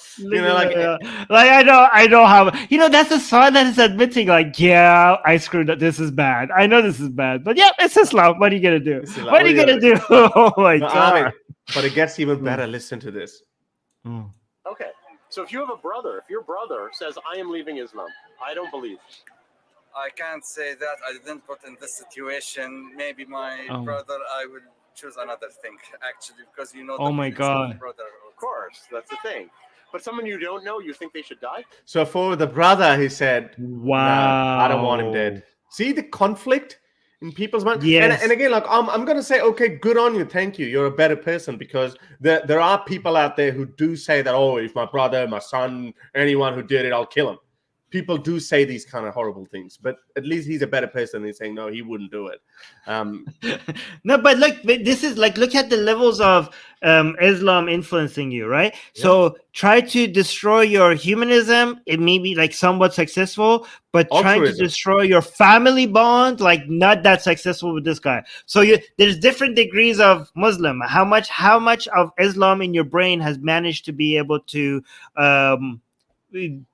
I know how. That's a sign that is admitting, like, yeah, I screwed up. This is bad. I know this is bad, but yeah, it's Islam. What are you gonna do? What are you gonna do? Oh my God! But it gets even better. Listen to this. Okay. So if your brother says, I am leaving Islam, I don't believe. I can't say that. I didn't put in this situation. Maybe my brother, I will choose another thing, actually, because Oh my God. Brother. Of course, that's the thing. But someone you don't know, you think they should die? So for the brother, he said, wow, I don't want him dead. See the conflict in people's mind? Yes. And again, like I'm going to say, okay, good on you. Thank you. You're a better person, because there are people out there who do say that, oh, if my brother, my son, anyone who did it, I'll kill him. people do say these kind of horrible things, but at least he's a better person than saying no, he wouldn't do it. No, but look, this is like, look at the levels of Islam influencing you, right? Yeah. So try to destroy your humanism, it may be like somewhat successful, but trying to Altruism. destroy your family bond, like not that successful with this guy. So there's different degrees of Muslim. How much of Islam in your brain has managed to be able to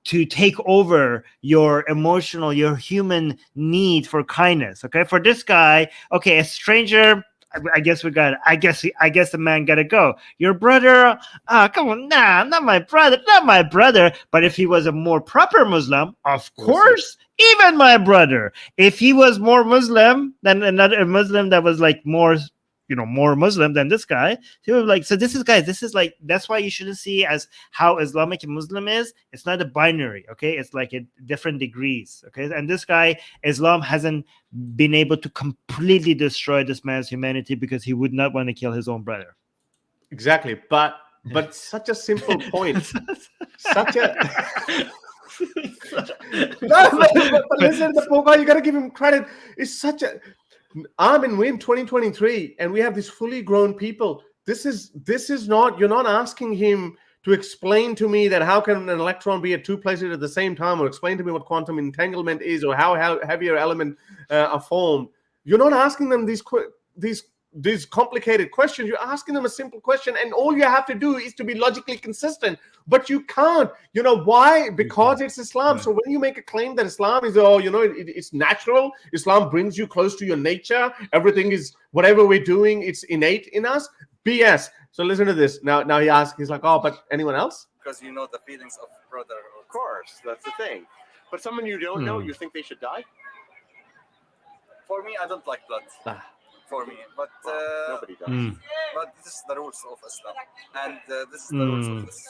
take over your emotional, your human need for kindness. Okay, for this guy, okay, a stranger, I guess the man gotta go. Your brother, come on, nah, not my brother. But if he was a more proper Muslim, of course, even my brother. If he was more Muslim than another Muslim that was like more Muslim than this guy, he was like, so this is like, that's why you shouldn't see as how Islamic and Muslim is. It's not a binary, okay? It's like a different degrees, okay? And this guy, Islam hasn't been able to completely destroy this man's humanity because he would not want to kill his own brother. Exactly, but such a simple point, such a. No, but listen, the poor guy, you got to give him credit. It's such a. Armin, we're in 2023 and we have these fully grown people. This is not, you're not asking him to explain to me that how can an electron be at two places at the same time, or explain to me what quantum entanglement is, or how heavier elements are formed. You're not asking them these complicated questions. You're asking them a simple question, and all you have to do is to be logically consistent. But you can't. You know why? Because it's Islam. Right. So when you make a claim that Islam is, it's natural, Islam brings you close to your nature, everything is, whatever we're doing, it's innate in us. BS. So listen to this. Now he's like, oh, but anyone else? Because you know the feelings of brother. Of course, that's the thing. But someone you don't know, you think they should die? For me, I don't like blood. For me, but Nobody does. but this is the rules of Islam, and this is the rules of this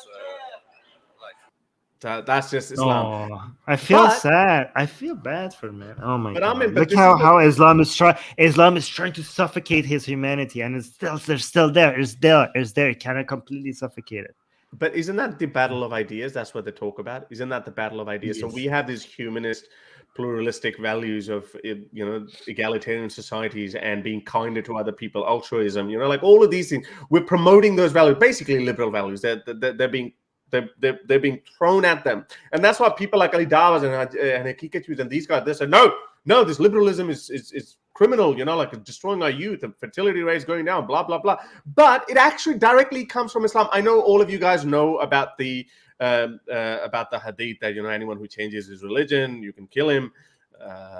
life. That's just Islam. Oh, I feel sad. I feel bad for him. Oh my But god! Armin, Look how Islam is trying to suffocate his humanity, and they're still there. It's there. It cannot completely suffocate it. But isn't that the battle of ideas? That's what they talk about. Isn't that the battle of ideas? Yes. So we have these humanist, pluralistic values of, egalitarian societies and being kinder to other people, altruism, like all of these things. We're promoting those values, basically liberal values. They're being thrown at them, and that's why people like Ali Dawah and Hakikatus and these guys, they said no, this liberalism is criminal, like destroying our youth, the fertility rates going down, blah blah blah. But it actually directly comes from Islam. I know all of you guys know about the hadith that anyone who changes his religion, you can kill him.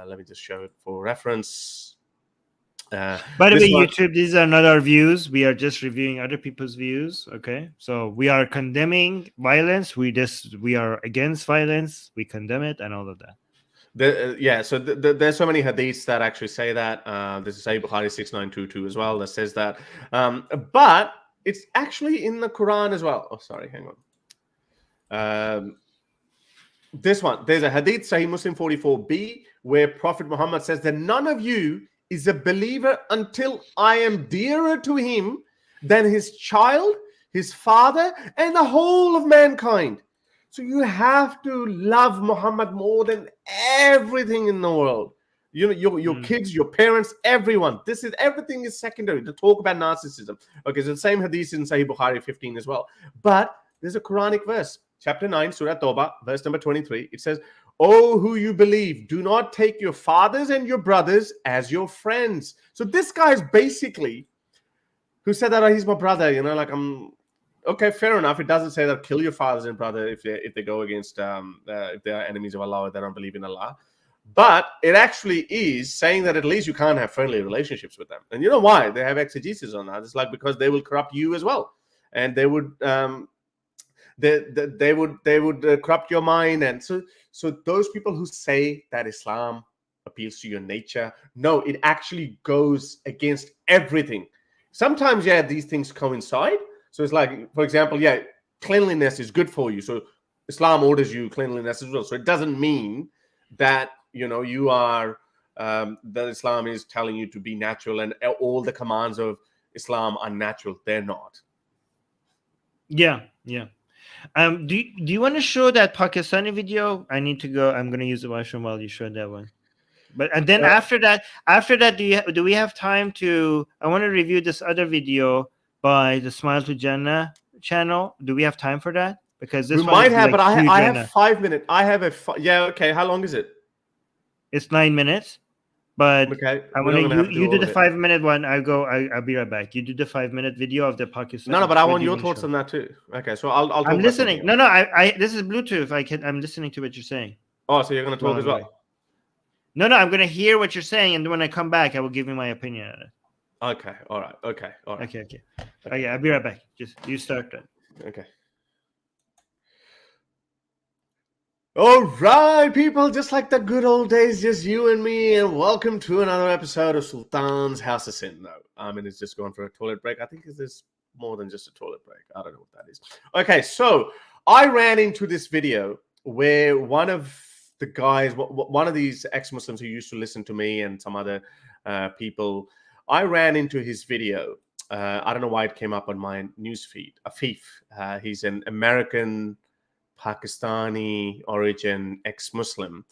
Let me just show it for reference. By the way, YouTube, these are not our views. We are just reviewing other people's views. Okay, so we are condemning violence. We are against violence. We condemn it and all of that. So there's so many hadiths that actually say that. This is Sahih Bukhari 6922 as well that says that. But it's actually in the Quran as well. Oh, sorry, hang on. This one, there's a hadith, Sahih Muslim 44b, where Prophet Muhammad says that none of you is a believer until I am dearer to him than his child, his father, and the whole of mankind. So you have to love Muhammad more than everything in the world. Your kids, your parents, everyone. Everything is secondary. To talk about narcissism. Okay, so the same hadith in Sahih Bukhari 15 as well. But there's a Quranic verse, chapter 9, Surah Tawbah, verse number 23. It says, "Oh, who you believe, do not take your fathers and your brothers as your friends." So this guy is basically, who said that he's my brother, I'm okay, fair enough. It doesn't say that kill your fathers and brother if they go against if they are enemies of Allah or they don't believe in Allah. But it actually is saying that at least you can't have friendly relationships with them. And you know why? They have exegesis on that. It's like because they will corrupt you as well, and they would they would corrupt your mind. And so those people who say that Islam appeals to your nature, no, it actually goes against everything. Sometimes, these things coincide. So it's like, for example, cleanliness is good for you. So Islam orders you cleanliness as well. So it doesn't mean that, you are, that Islam is telling you to be natural and all the commands of Islam are natural. They're not. Yeah. Do you want to show that Pakistani video? I need to go. I'm going to use the washroom while you show that one. But and then after that, do we have time to? I want to review this other video by the Smile to Jannah channel. Do we have time for that? Because this we one might is have, like but I huge have 5 minutes. I have yeah. Okay, how long is it? It's 9 minutes. But okay, I want you do the 5 minute one. I'll be right back. You do the 5 minute video of the Pakistan. No, but I want your thoughts on that too. Okay, so I'll talk. I'm listening. No, I this is Bluetooth. I'm listening to what you're saying. Oh, so you're gonna talk as well? No, I'm gonna hear what you're saying, and when I come back, I will give you my opinion on it. Okay. All right. Okay. I'll be right back. Just you start that. Okay. All right, people, just like the good old days, just you and me, and welcome to another episode of Sultan's House of Sin. No, Armin is just going for a toilet break. I think there's more than just a toilet break. I don't know what that is. Okay, so I ran into this video where one of the guys, one of these ex-Muslims who used to listen to me and some other people, I ran into his video. I don't know why it came up on my newsfeed. Afif, he's an American Pakistani origin ex-Muslim,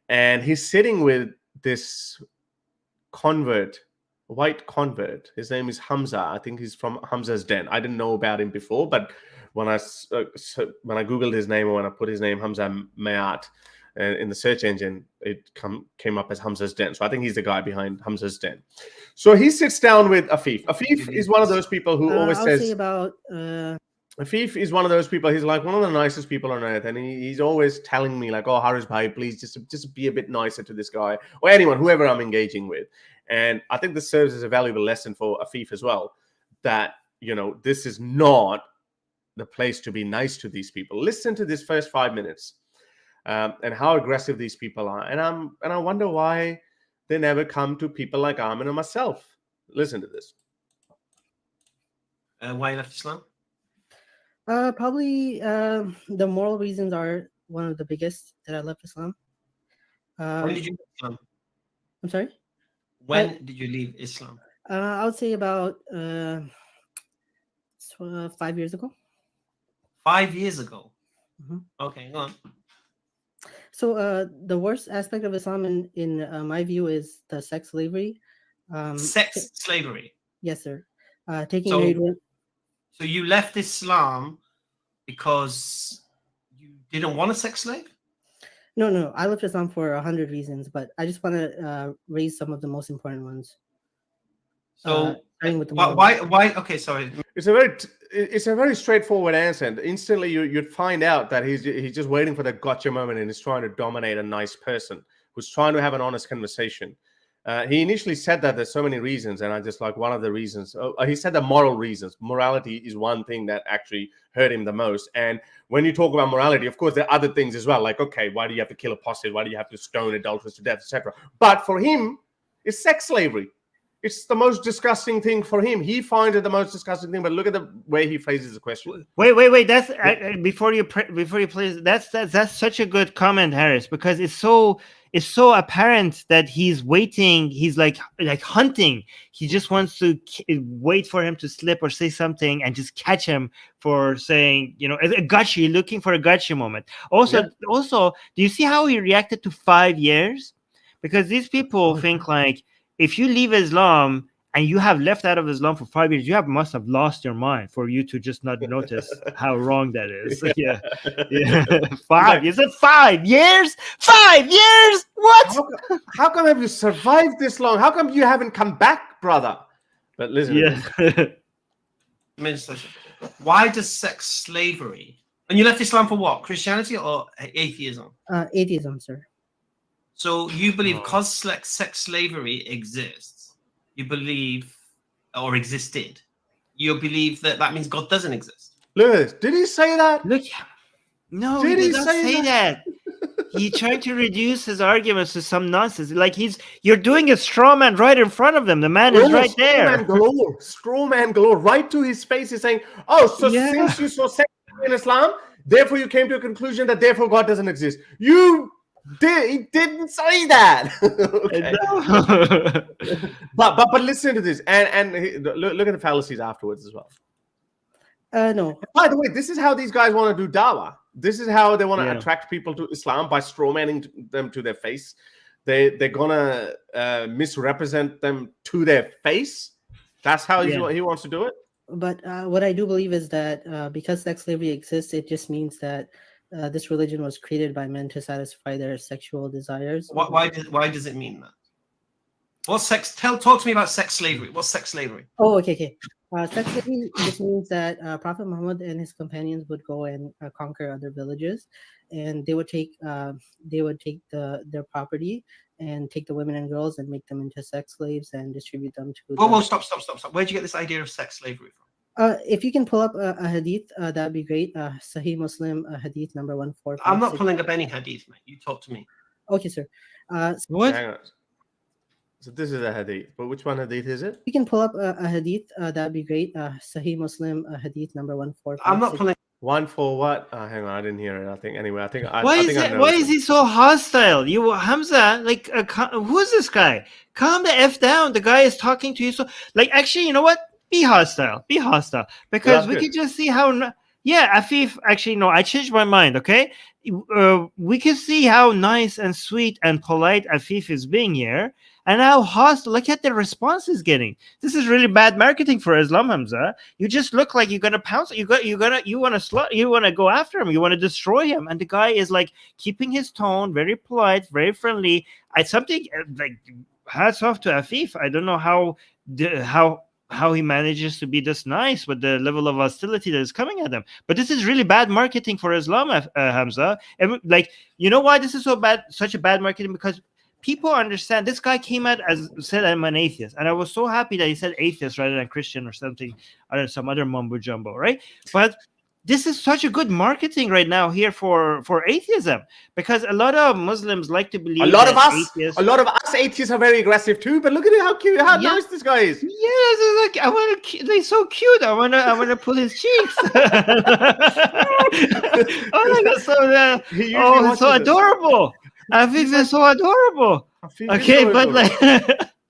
and he's sitting with this convert, white convert. His name is Hamza. I think he's from Hamza's Den. I didn't know about him before, but when I googled his name, or when I put his name Hamza Myatt in the search engine, it came up as Hamza's Den. So I think he's the guy behind Hamza's Den. So he sits down with Afif. Afif is one of those people who always says about. Afif is one of those people. He's like one of the nicest people on earth, and he's always telling me like, "Oh, Haris bhai, please just be a bit nicer to this guy or anyone, whoever I'm engaging with." And I think this serves as a valuable lesson for Afif as well. That this is not the place to be nice to these people. Listen to this first 5 minutes, and how aggressive these people are, and I wonder why they never come to people like Armin and myself. Listen to this. Why you left Islam? Probably the moral reasons are one of the biggest that I left Islam. When did you leave Islam? I'm sorry? When did you leave Islam? I would say about 5 years ago. 5 years ago? Mm-hmm. Okay, go on. So the worst aspect of Islam in my view is the sex slavery. Sex slavery? Yes, sir. Taking married women. So you left Islam because you didn't want a sex slave? No. I left Islam for 100 reasons, but I just want to raise some of the most important ones. So why? Okay, sorry. It's a very straightforward answer, and instantly you'd find out that he's just waiting for the gotcha moment, and he's trying to dominate a nice person who's trying to have an honest conversation. He initially said that there's so many reasons, and I just like one of the reasons. He said the moral reasons. Morality is one thing that actually hurt him the most. And when you talk about morality, of course, there are other things as well. Like, okay, why do you have to kill apostates? Why do you have to stone adulterers to death, etc.? But for him, it's sex slavery. It's the most disgusting thing for him. He finds it the most disgusting thing. But look at the way he phrases the question. Wait. That's before you play. That's such a good comment, Harris, because it's so apparent that he's waiting. He's like hunting. He just wants to wait for him to slip or say something and just catch him for saying, a gotcha, looking for a gotcha moment. Also, do you see how he reacted to 5 years? Because these people think like, if you leave Islam and you have left out of Islam for 5 years, you must have lost your mind for you to just not notice how wrong that is. Yeah. 5 years. 5 years? 5 years? What? How come have you survived this long? How come you haven't come back, brother? But listen. Yeah. Why does sex slavery? And you left Islam for what? Christianity or atheism? Atheism, sir. So you believe because sex slavery exists, you believe, or existed, you believe that means God doesn't exist? Lewis, did he say that? Look, no, he did not say that. He tried to reduce his arguments to some nonsense. Like you're doing a straw man right in front of him. The man is right there. Straw man galore, right to his face. He's saying, "Oh, so since you saw sex in Islam, therefore you came to a conclusion that therefore God doesn't exist." He didn't say that. But listen to this, and look at the fallacies afterwards as well. No. By the way, this is how these guys want to do dawah. This is how they want to Yeah. attract people to Islam, by strawmanning them to their face. They're gonna misrepresent them to their face. That's how he wants to do it. But what I do believe is that because sex slavery exists, it just means that this religion was created by men to satisfy their sexual desires. Why does it mean that? What's sex? Talk to me about sex slavery. What's sex slavery? Oh, okay. Sex slavery just means that Prophet Muhammad and his companions would go and conquer other villages, and they would take their property and take the women and girls and make them into sex slaves and distribute them to. Whoa, stop. Where'd you get this idea of sex slavery from? If you can pull up a hadith, that'd be great. Sahih Muslim hadith number 145. I'm not pulling up any hadith, mate. You talk to me. Okay, sir. What? Hang on. So this is a hadith, but which one hadith is it? You can pull up a hadith, that'd be great. Sahih Muslim hadith number 145. I'm not pulling. One for what? Hang on, I didn't hear it. I think anyway. Why is he so hostile? You, Hamza, like, who's this guy? Calm the F down. The guy is talking to you. So, like, actually, you know what? Be hostile. Because we can just see how. Yeah, Afif, actually, no, I changed my mind, okay? We can see how nice and sweet and polite Afif is being here, and how hostile. Look at the response he's getting. This is really bad marketing for Islam, Hamza. You just look like you're gonna pounce. You want to go after him. You want to destroy him, and the guy is like keeping his tone, very polite, very friendly. Something like hats off to Afif. I don't know how he manages to be this nice with the level of hostility that is coming at him. But this is really bad marketing for Islam, Hamza. And like, you know why this is so bad, such a bad marketing? Because people understand. This guy came out as said, I'm an atheist. And I was so happy that he said atheist rather than Christian or something, or some other mumbo jumbo, right? But this is such a good marketing right now here for atheism, because a lot of Muslims like to believe a lot of us atheists are very aggressive too. But look at how cute, how nice this guy is. Yes, like I want to. They're so cute. I want to pull his cheeks. Oh my God, so adorable. I think they're so adorable. Okay, but like,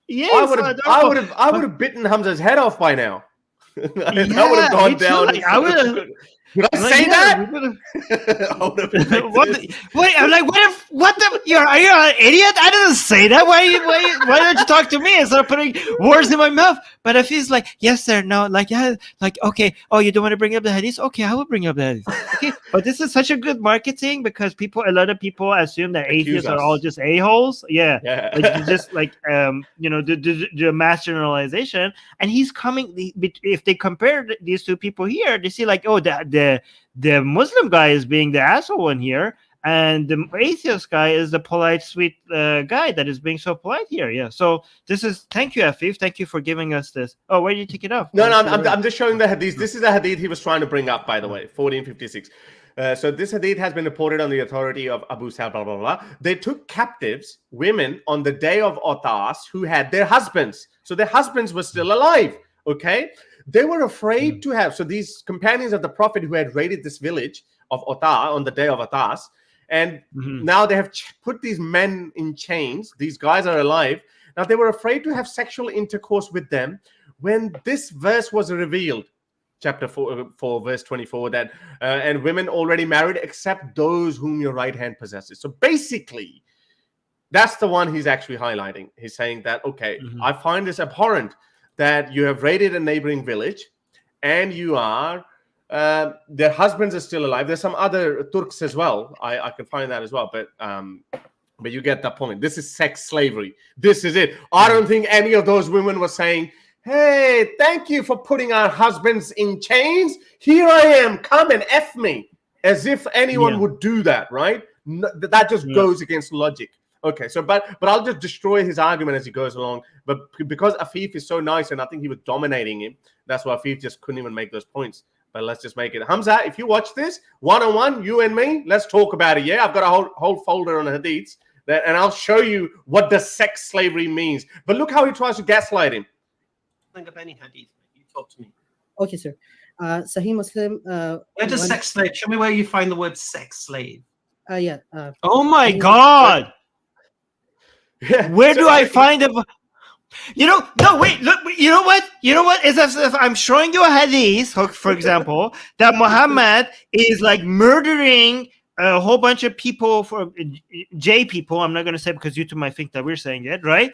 yeah, I would have bitten Hamza's head off by now. That would have gone down. Like, I would have. Did I say that? Wait, I'm like, what the? Are you an idiot? I didn't say that. Why don't you talk to me instead of putting words in my mouth? But if he's like, yes, sir, no, like, yeah, like, okay, oh, you don't want to bring up the hadith? Okay, I will bring up the hadith. Okay, but this is such a good marketing because a lot of people assume that atheists are all just a-holes. Yeah. Like, just like, the mass generalization. And he's coming, if they compare these two people here, they see like, oh, the Muslim guy is being the asshole one here, and the atheist guy is the polite, sweet guy that is being so polite here. Yeah. So thank you, Afif. Thank you for giving us this. Oh, where did you take it off? No, I'm just showing the hadith. This is the hadith he was trying to bring up, by the way, 1456. So this hadith has been reported on the authority of Abu Sa'd, blah, blah, blah. They took captives, women, on the day of Otas who had their husbands. So their husbands were still alive. Okay. They were afraid to have, so these companions of the Prophet who had raided this village of Ota on the day of Otas, and now they have put these men in chains. These guys are alive. Now they were afraid to have sexual intercourse with them when this verse was revealed, chapter 4 verse 24, that and women already married except those whom your right hand possesses. So basically, that's the one he's actually highlighting. He's saying that, okay, I find this abhorrent that you have raided a neighboring village and you are, their husbands are still alive. There's some other Turks as well. I can find that as well. But you get the point. This is sex slavery. This is it. I don't think any of those women were saying, hey, thank you for putting our husbands in chains. Here I am. Come and F me. As if anyone would do that, right? No, that just goes against logic. Okay, so but I'll just destroy his argument as he goes along. But because Afif is so nice and I think he was dominating him, that's why Afif just couldn't even make those points. But let's just make it. Hamza, if you watch this, one-on-one, you and me, let's talk about it, yeah? I've got a whole folder on the hadiths, and I'll show you what the sex slavery means. But look how he tries to gaslight him. Think of any hadith. You talk to me. Okay, sir. Sahih Muslim. Where does sex slave? Show me where you find the word sex slave. Yeah. Oh my God. Where do I find it? No, wait, look, you know what? Is if I'm showing you a hadith, for example, that Muhammad is like murdering a whole bunch of people for J people. I'm not going to say because YouTube might think that we're saying it, right?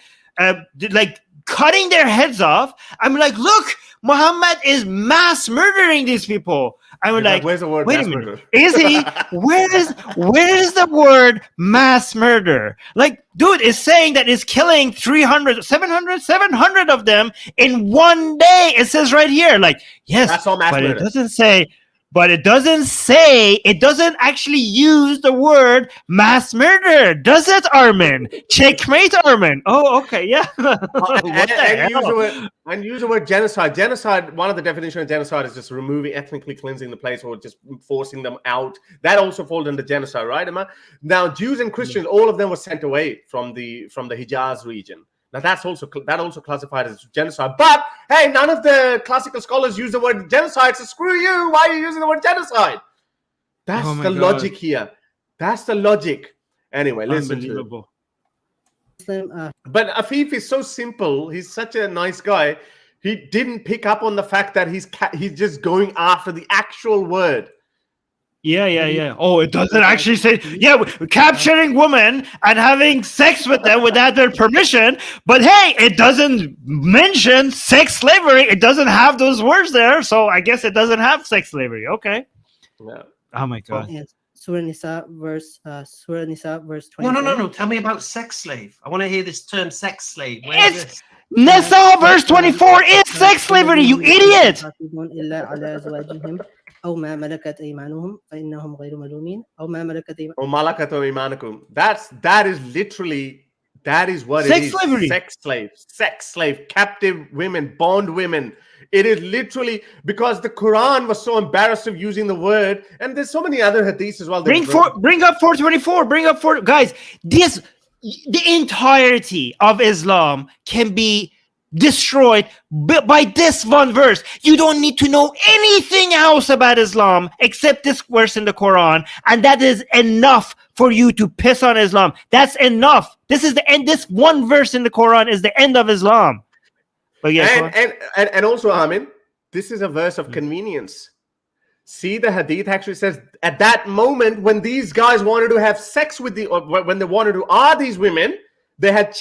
Like cutting their heads off. I'm like, look, Muhammad is mass murdering these people. I'm like, where's the word wait mass a minute, murder? is he? Where is the word mass murder? Like, dude is saying that it's killing 700 of them in one day. It says right here, like, yes, That's all mass but murder. it doesn't say. But it doesn't actually use the word mass murder, does it, Armin? Checkmate, Armin. Oh, okay, yeah. And use the word genocide. Genocide, one of the definitions of genocide is just removing, ethnically cleansing the place or just forcing them out. That also falls under genocide, right, Emma? Now, Jews and Christians, all of them were sent away from the Hijaz region. Now, that also classified as genocide. But, hey, none of the classical scholars use the word genocide, so screw you. Why are you using the word genocide? That's the logic here. That's the logic. Anyway, listen to it. But Afif is so simple. He's such a nice guy. He didn't pick up on the fact that he's just going after the actual word. Yeah. Oh, it doesn't actually say, capturing women and having sex with them without their permission. But hey, it doesn't mention sex slavery. It doesn't have those words there. So I guess it doesn't have sex slavery. Okay. Yeah. Oh my God. Yes. Surah Nisa verse 20. No. Tell me about sex slave. I want to hear this term sex slave. Where is this? Nisa verse 24 is sex slavery, you idiot. أو ما ملكت أيمانهم فإنهم غير ملومين أو ما ملكت أيمانكم. That is what sex it is. Slavery. Sex slave, captive women, bond women. It is literally because the Quran was so embarrassed of using the word, and there's so many other hadiths as well. Bring up 424. Guys, the entirety of Islam can be destroyed by this one verse. You don't need to know anything else about Islam except this verse in the Quran, and that is enough for you to piss on Islam. That's enough. This is the end. This one verse in the Quran is the end of Islam. But yeah, and also, Armin, this is a verse of convenience. See, the hadith actually says at that moment when these guys wanted to have sex with when they wanted to these women, they had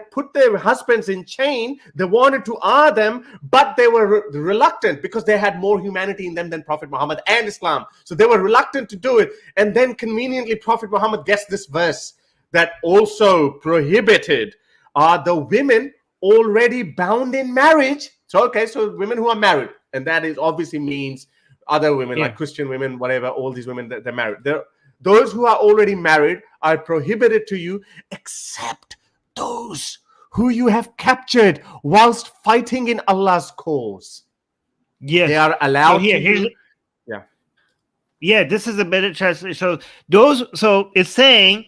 put their husbands in chain. They wanted to them, but they were reluctant because they had more humanity in them than Prophet Muhammad and Islam. So they were reluctant to do it. And then conveniently, Prophet Muhammad gets this verse that also prohibited the women already bound in marriage. So women who are married, and that is obviously means other women like Christian women, whatever. All these women that they're married. Those who are already married are prohibited to you, except those who you have captured whilst fighting in Allah's cause. Yes, they are allowed. This is a better translation. So it's saying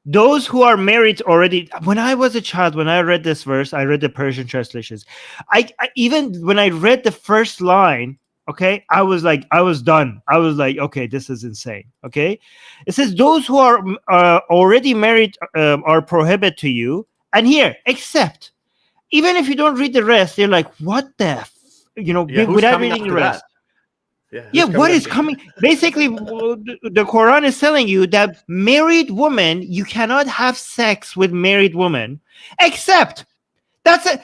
those who are married already. When I was a child, when I read this verse, I read the Persian translations. I even when I read the first line. Okay, I was done. I was like, okay, this is insane. Okay, it says those who are already married are prohibited to you. And here, except, even if you don't read the rest, you're like, what the, without reading the rest. What is coming? Basically, the Quran is telling you that married women, you cannot have sex with married women, except that's it.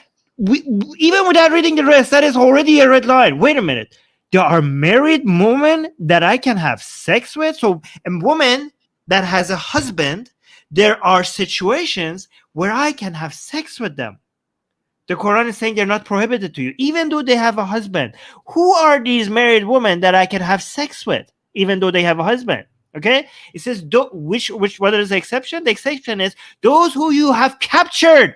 Even without reading the rest, that is already a red line. Wait a minute. There are married women that I can have sex with. So a woman that has a husband, there are situations where I can have sex with them. The Quran is saying they're not prohibited to you, even though they have a husband. Who are these married women that I can have sex with, even though they have a husband? Okay? It says, what is the exception? The exception is those who you have captured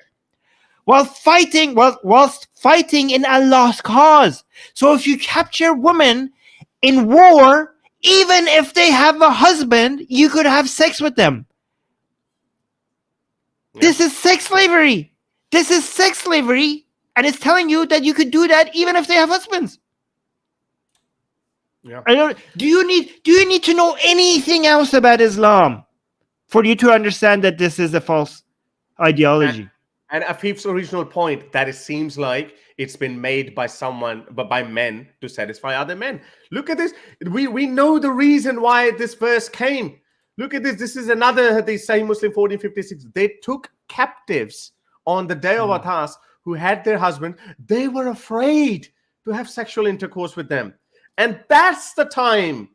whilst fighting in Allah's cause. So if you capture women in war, even if they have a husband, you could have sex with them. Yeah. This is sex slavery. And it's telling you that you could do that even if they have husbands. Yeah. Do you need to know anything else about Islam for you to understand that this is a false ideology? And Afif's original point that it seems like it's been made by someone, but by men to satisfy other men. Look at this. We know the reason why this verse came. Look at this. This is another hadith, Sahih Muslim 1456. They took captives on the day of Atas who had their husband. They were afraid to have sexual intercourse with them. And that's the time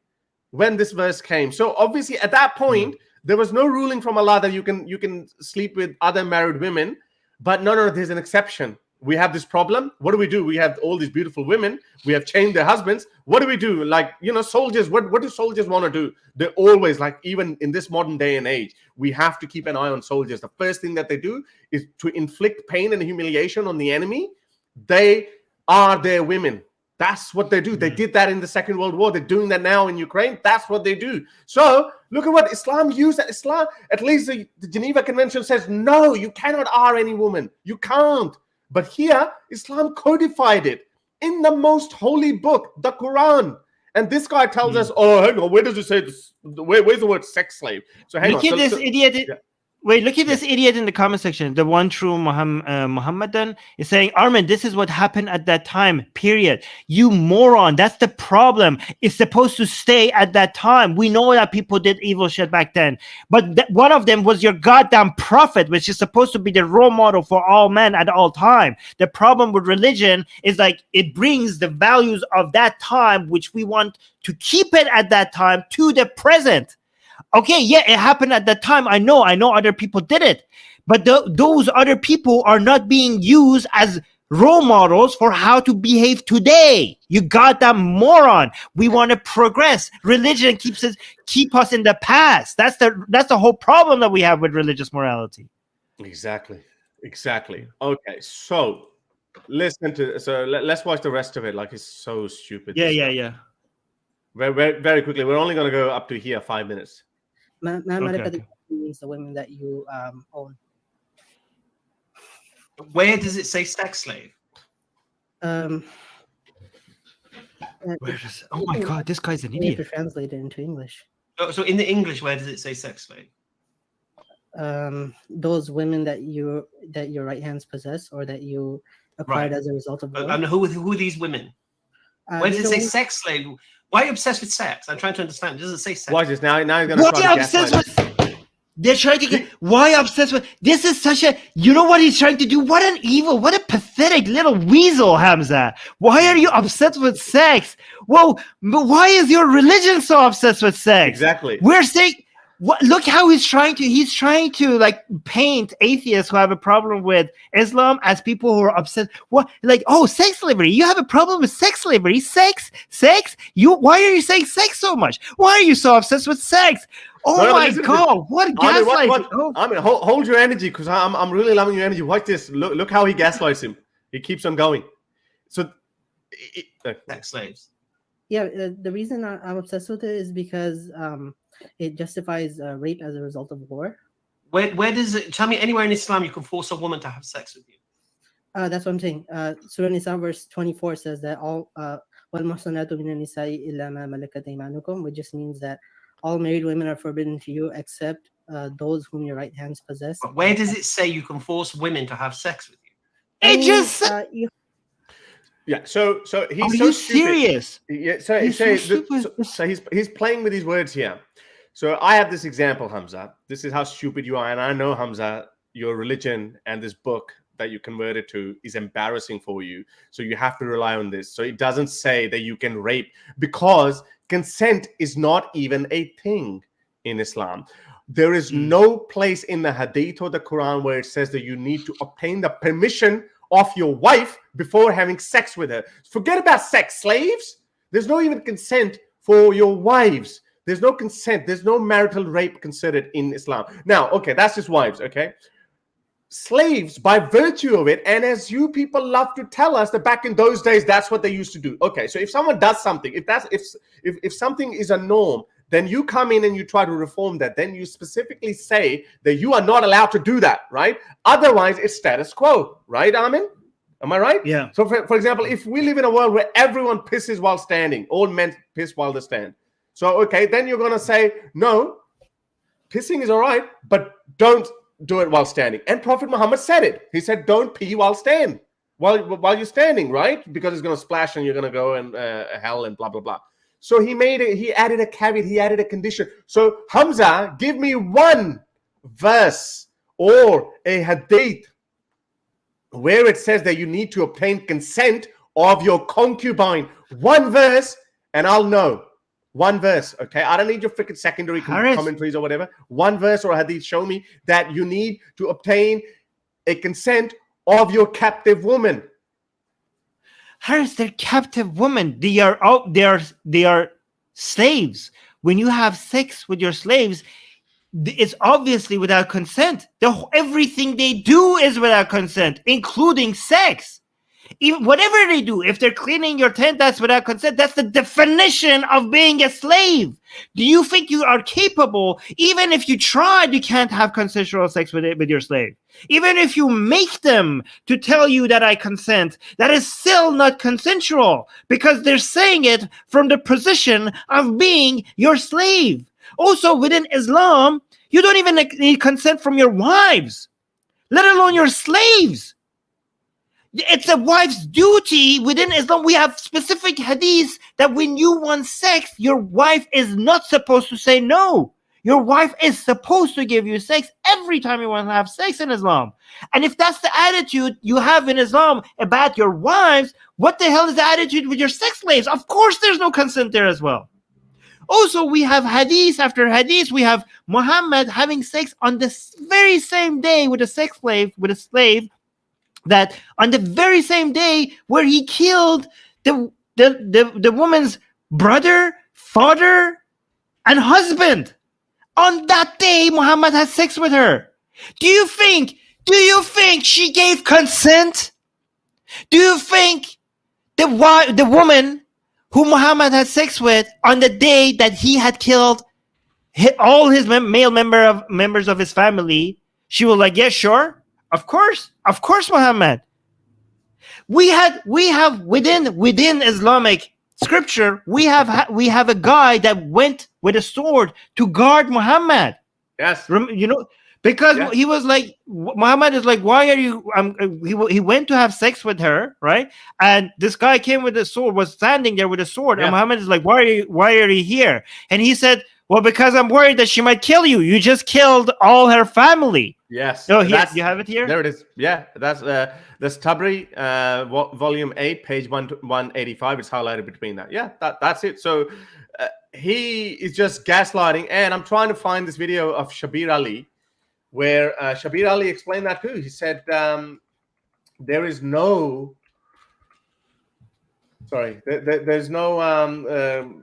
when this verse came. So obviously at that point, there was no ruling from Allah that you can sleep with other married women. But no, there's an exception. We have this problem. What do? We have all these beautiful women. We have chained their husbands. What do we do? Like, soldiers, what do soldiers want to do? They're always like, even in this modern day and age, we have to keep an eye on soldiers. The first thing that they do is to inflict pain and humiliation on the enemy. They are their women. That's what they do. They did that in the Second World War. They're doing that now in Ukraine. That's what they do. So look at what Islam used. Islam, at least the Geneva Convention says, no, you cannot R any woman. You can't. But here, Islam codified it in the most holy book, the Quran. And this guy tells us, oh, hang on, where does it say this? Where's the word sex slave? So hang on. Look at this idiot. Yeah. Wait, look at this idiot in the comment section. The one true Muhammadan is saying, Armin, this is what happened at that time, period. You moron. That's the problem. It's supposed to stay at that time. We know that people did evil shit back then. But one of them was your goddamn prophet, which is supposed to be the role model for all men at all time. The problem with religion is like it brings the values of that time, which we want to keep it at that time, to the present. Okay, yeah, it happened at that time. I know other people did it. But those other people are not being used as role models for how to behave today. You goddamn moron. We want to progress. Religion keep us in the past. That's the whole problem that we have with religious morality. Exactly. Okay, so let's watch the rest of it. Like, it's so stupid. Yeah. Very, very, very quickly. We're only going to go up to here 5 minutes. Okay. Means the women that you own. Where does it say sex slave? Oh my God, this guy's an idiot. To translate it into English. So in the English, where does it say sex slave? Those women that your right hands possess or that you acquired as a result of war. And who are these women? Where does it say sex slave? Why are you obsessed with sex? I'm trying to understand. It doesn't say sex. Watch this. Now you're going to try to gaslight. They're trying to get. Why obsessed with? This is such a. You know what he's trying to do? What an evil! What a pathetic little weasel, Hamza. Why are you obsessed with sex? Whoa! But why is your religion so obsessed with sex? Exactly. We're saying. Look how he's trying to like paint atheists who have a problem with Islam as people who are upset. What, like, oh, sex slavery? You have a problem with sex slavery? Sex? Why are you saying sex so much? Why are you so obsessed with sex? Oh my God! What gaslighting! I mean, hold your energy, because I'm really loving your energy. Watch this. Look how he gaslights him. He keeps on going. So, sex slaves. Yeah, the reason I'm obsessed with it is because it justifies rape as a result of war. Where does it? Tell me anywhere in Islam you can force a woman to have sex with you. That's what I'm saying. Surah Nisa verse 24 says that all وَالْمُحْصَنَاتُ مِنَ النِّسَاءِ إِلَّا مَا مَلَكَتْ أَيْمَانُكُمْ, which just means that all married women are forbidden to you except those whom your right hands possess. But where does it say you can force women to have sex with you? It just. Yeah, so he's Are so you stupid. Serious? Yeah, so he's playing with these words here. So I have this example, Hamza. This is how stupid you are, and I know, Hamza, your religion and this book that you converted to is embarrassing for you. So you have to rely on this. So it doesn't say that you can rape, because consent is not even a thing in Islam. There is no place in the Hadith or the Quran where it says that you need to obtain the permission of your wife before having sex with her. Forget about sex slaves. There's no even consent for your wives. There's no consent. There's no marital rape considered in Islam. Now, okay, that's just wives, okay? Slaves, by virtue of it, and as you people love to tell us that back in those days, that's what they used to do. Okay, so if someone does something, if something is a norm, then you come in and you try to reform that. Then you specifically say that you are not allowed to do that, right? Otherwise, it's status quo, right, Armin? Am I right? Yeah. So, for example, if we live in a world where everyone pisses while standing, all men piss while they stand. So, okay, then you're going to say, no, pissing is all right, but don't do it while standing. And Prophet Muhammad said it. He said, don't pee while you're standing, right? Because it's going to splash and you're going to go in hell and blah, blah, blah. So he added a caveat, he added a condition. So Hamza, give me one verse or a hadith where it says that you need to obtain consent of your concubine. One verse, and I'll know. One verse, okay? I don't need your freaking secondary commentaries or whatever. One verse or a hadith, show me that you need to obtain a consent of your captive woman. Harris, they're captive women. They are slaves. When you have sex with your slaves, it's obviously without consent. Everything they do is without consent, including sex. Even whatever they do, if they're cleaning your tent, that's without consent. That's the definition of being a slave. Do you think you are capable? Even if you tried, you can't have consensual sex with your slave. Even if you make them to tell you that I consent, that is still not consensual, because they're saying it from the position of being your slave. Also, within Islam, you don't even need consent from your wives, let alone your slaves. It's a wife's duty. Within Islam, we have specific hadiths that when you want sex, your wife is not supposed to say no. Your wife is supposed to give you sex every time you want to have sex in Islam. And if that's the attitude you have in Islam about your wives, what the hell is the attitude with your sex slaves? Of course, there's no consent there as well. Also, we have hadith after hadith. We have Muhammad having sex on the very same day with a slave, that on the very same day where he killed the woman's brother, father, and husband. On that day, Muhammad had sex with her. Do you think she gave consent? Do you think the woman who Muhammad had sex with on the day that he had killed all his male members of his family, she was like, yeah, sure. Of course, Muhammad. We have within Islamic scripture, we have a guy that went with a sword to guard Muhammad. Yes, because he was like, Muhammad is like, why are you? He went to have sex with her, right? And this guy came with a sword, was standing there with a sword, and Muhammad is like, why are you here? And he said, well, because I'm worried that she might kill you. You just killed all her family. Yes. Oh, you have it here? There it is. Yeah, that's Tabari, volume 8, page 185. It's highlighted between that. Yeah, that's it. So he is just gaslighting. And I'm trying to find this video of Shabir Ali, where Shabir Ali explained that too. He said there is no... Sorry, there's no...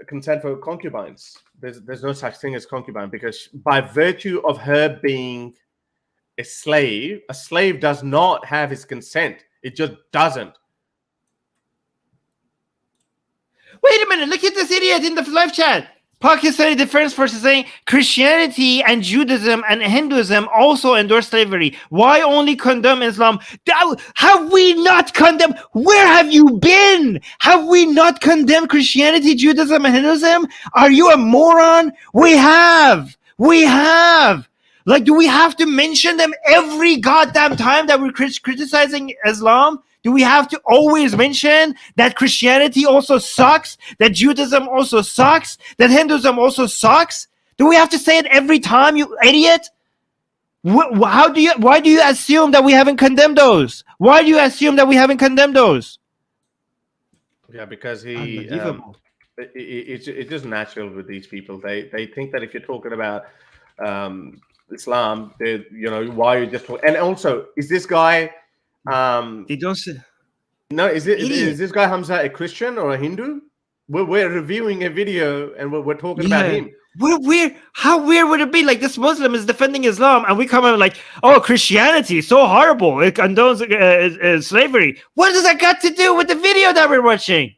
consent for concubines. There's no such thing as concubine, because by virtue of her being a slave does not have his consent. It just doesn't. Wait a minute, look at this idiot in the live chat. Pakistani Defense Force is saying Christianity and Judaism and Hinduism also endorse slavery. Why only condemn Islam? Have we not condemned? Where have you been? Have we not condemned Christianity, Judaism, and Hinduism? Are you a moron? We have. Like, do we have to mention them every goddamn time that we're criticizing Islam? Do we have to always mention that Christianity also sucks, that Judaism also sucks, that Hinduism also sucks? Do we have to say it every time, you idiot? Why do you assume that we haven't condemned those? Why do you assume that we haven't condemned those? Yeah, because it's just natural with these people. They think that if you're talking about Islam, why you just and also, is this guy? They don't say. No, is this guy Hamza a Christian or a Hindu? We're reviewing a video and we're talking about him. How weird would it be? Like, this Muslim is defending Islam, and we come out like, oh, Christianity is so horrible. It condones slavery. What does that got to do with the video that we're watching?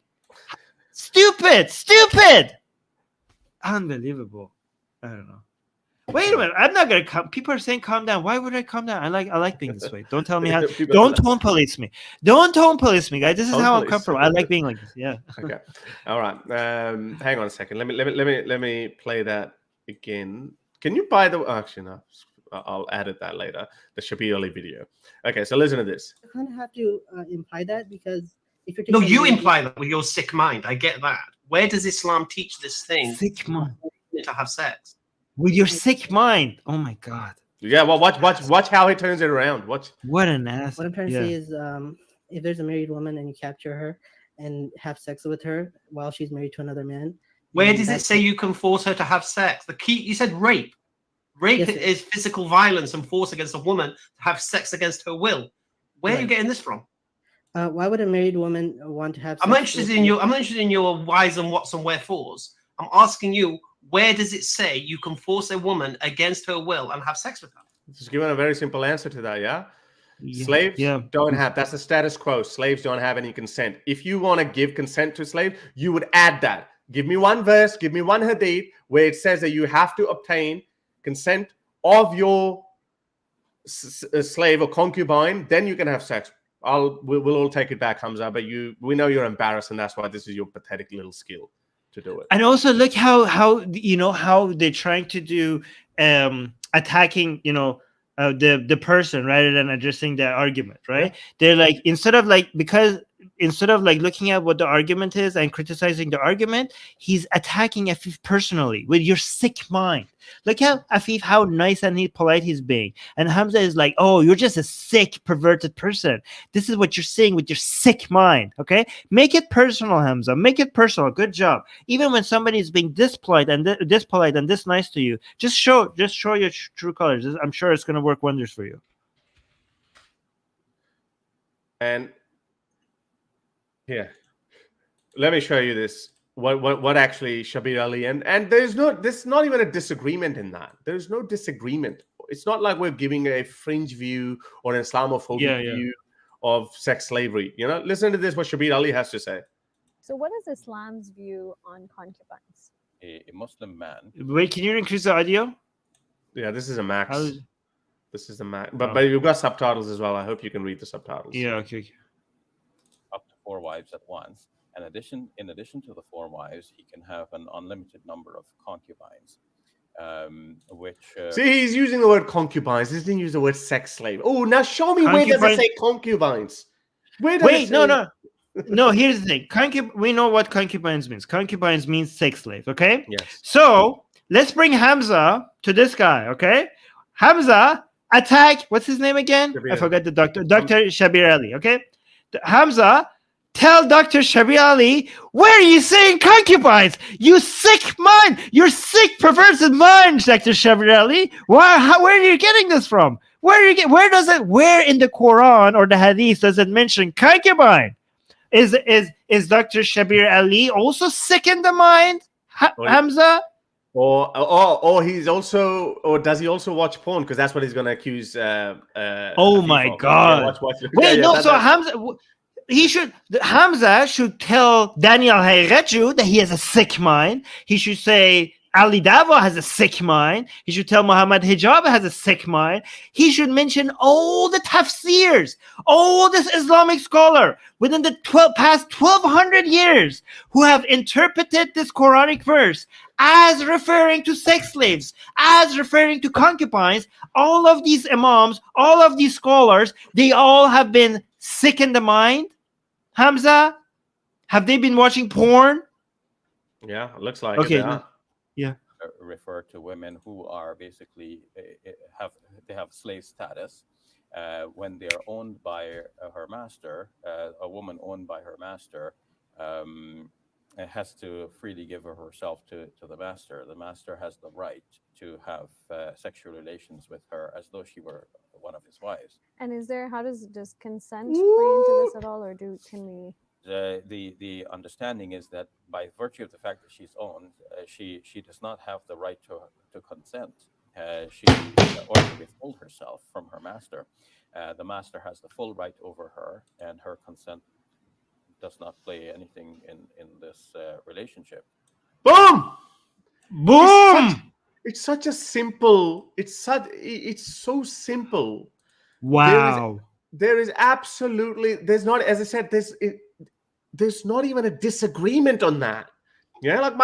Stupid. Unbelievable. I don't know. Wait a minute. I'm not gonna come. People are saying calm down. Why would I calm down? I like being this way. Don't tell me how. Don't tone police me. Don't tone police me, guys. This is how I'm comfortable. I like being like this. Yeah. Okay. All right. Hang on a second. Let me play that again. Can you buy the? Actually, no. I'll edit that later. The Shabir Ali video. Okay, so listen to this. You kind of have to imply that, because if you're No, taking you a- imply that with your sick mind. I get that. Where does Islam teach this thing? Sick mind. To have sex with your sick mind. Oh my God. Yeah, well, watch how he turns it around. Watch. What an ass. What I'm trying to say is, if there's a married woman and you capture her and have sex with her while she's married to another man, where then does it that's- say you can force her to have sex? The key, you said rape. Rape Yes, is physical violence and force against a woman to have sex against her will. Where are you Right. getting this from? Why would a married woman want to have sex? I'm not interested in your. I'm not interested in your whys and whats and wherefores. I'm asking you, where does it say you can force a woman against her will and have sex with her? Just giving a very simple answer to that. Yeah. Yeah. Slaves Yeah. don't have, that's the status quo. Slaves don't have any consent. If you want to give consent to a slave, you would add that. Give me one verse, give me one hadith where it says that you have to obtain consent of your slave or concubine, then you can have sex. We'll all take it back, Hamza, but we know you're embarrassed, and that's why this is your pathetic little skill to do it. And also look how you know how they're trying to do attacking, you know, the person rather than addressing the argument, right? Yeah. They're like, instead of looking at what the argument is and criticizing the argument, he's attacking Afif personally with your sick mind. Look how Afif, how nice and polite he's being. And Hamza is like, oh, you're just a sick, perverted person. This is what you're saying with your sick mind, okay? Make it personal, Hamza. Make it personal. Good job. Even when somebody is being this polite and this nice to you, just show your true colors. I'm sure it's going to work wonders for you. And here, let me show you this. What actually Shabir Ali and there's not even a disagreement in that. There's no disagreement. It's not like we're giving a fringe view or an Islamophobic view of sex slavery. You know, listen to this, what Shabir Ali has to say. So what is Islam's view on concubines? A Muslim man. Wait, can you increase the audio? Yeah, this is a max. How is- This is the max. But you've got subtitles as well. I hope you can read the subtitles. Yeah, okay. Up to 4 wives at once. In addition to the 4 wives, he can have an unlimited number of concubines, which... See, he's using the word concubines. He didn't use the word sex slave. Oh, now show me where does it say concubines? Where does it say... No, here's the thing. We know what concubines means. Concubines means sex slave, okay? Yes. So, let's bring Hamza to this guy, okay? Hamza, attack... What's his name again? I forgot the doctor. Dr. Shabir Ali, okay? Hamza... Tell Dr. Shabir Ali, where are you saying concubines? You sick mind! You're sick, perverted mind, Dr. Shabir Ali. Where are you getting this from? Where in the Quran or the Hadith does it mention concubine? Is Dr. Shabir Ali also sick in the mind, Hamza? Or he's also, or does he also watch porn? Because that's what he's going to accuse. Oh my God! Wait, so Hamza. Hamza should tell Daniel Hayreju that he has a sick mind. He should say Ali Dawah has a sick mind. He should tell Muhammad Hijab has a sick mind. He should mention all the tafsirs, all this Islamic scholar within the past 1,200 years who have interpreted this Quranic verse as referring to sex slaves, as referring to concubines. All of these imams, all of these scholars, they all have been sick in the mind. Hamza, have they been watching porn? Yeah, it looks like okay. it. Yeah. Refer to women who are basically have slave status when they are owned by her master. A woman owned by her master has to freely give herself to the master. The master has the right to have sexual relations with her as though she were one of his wives. And does consent play into this at all, or can we? The understanding is that by virtue of the fact that she's owned, she does not have the right to consent. She or to withhold herself from her master. The master has the full right over her, and her consent does not play anything in this relationship. Boom! Boom! It's such a simple. It's so simple. Wow. There is absolutely. There's not. As I said, there's not even a disagreement on that. Yeah, like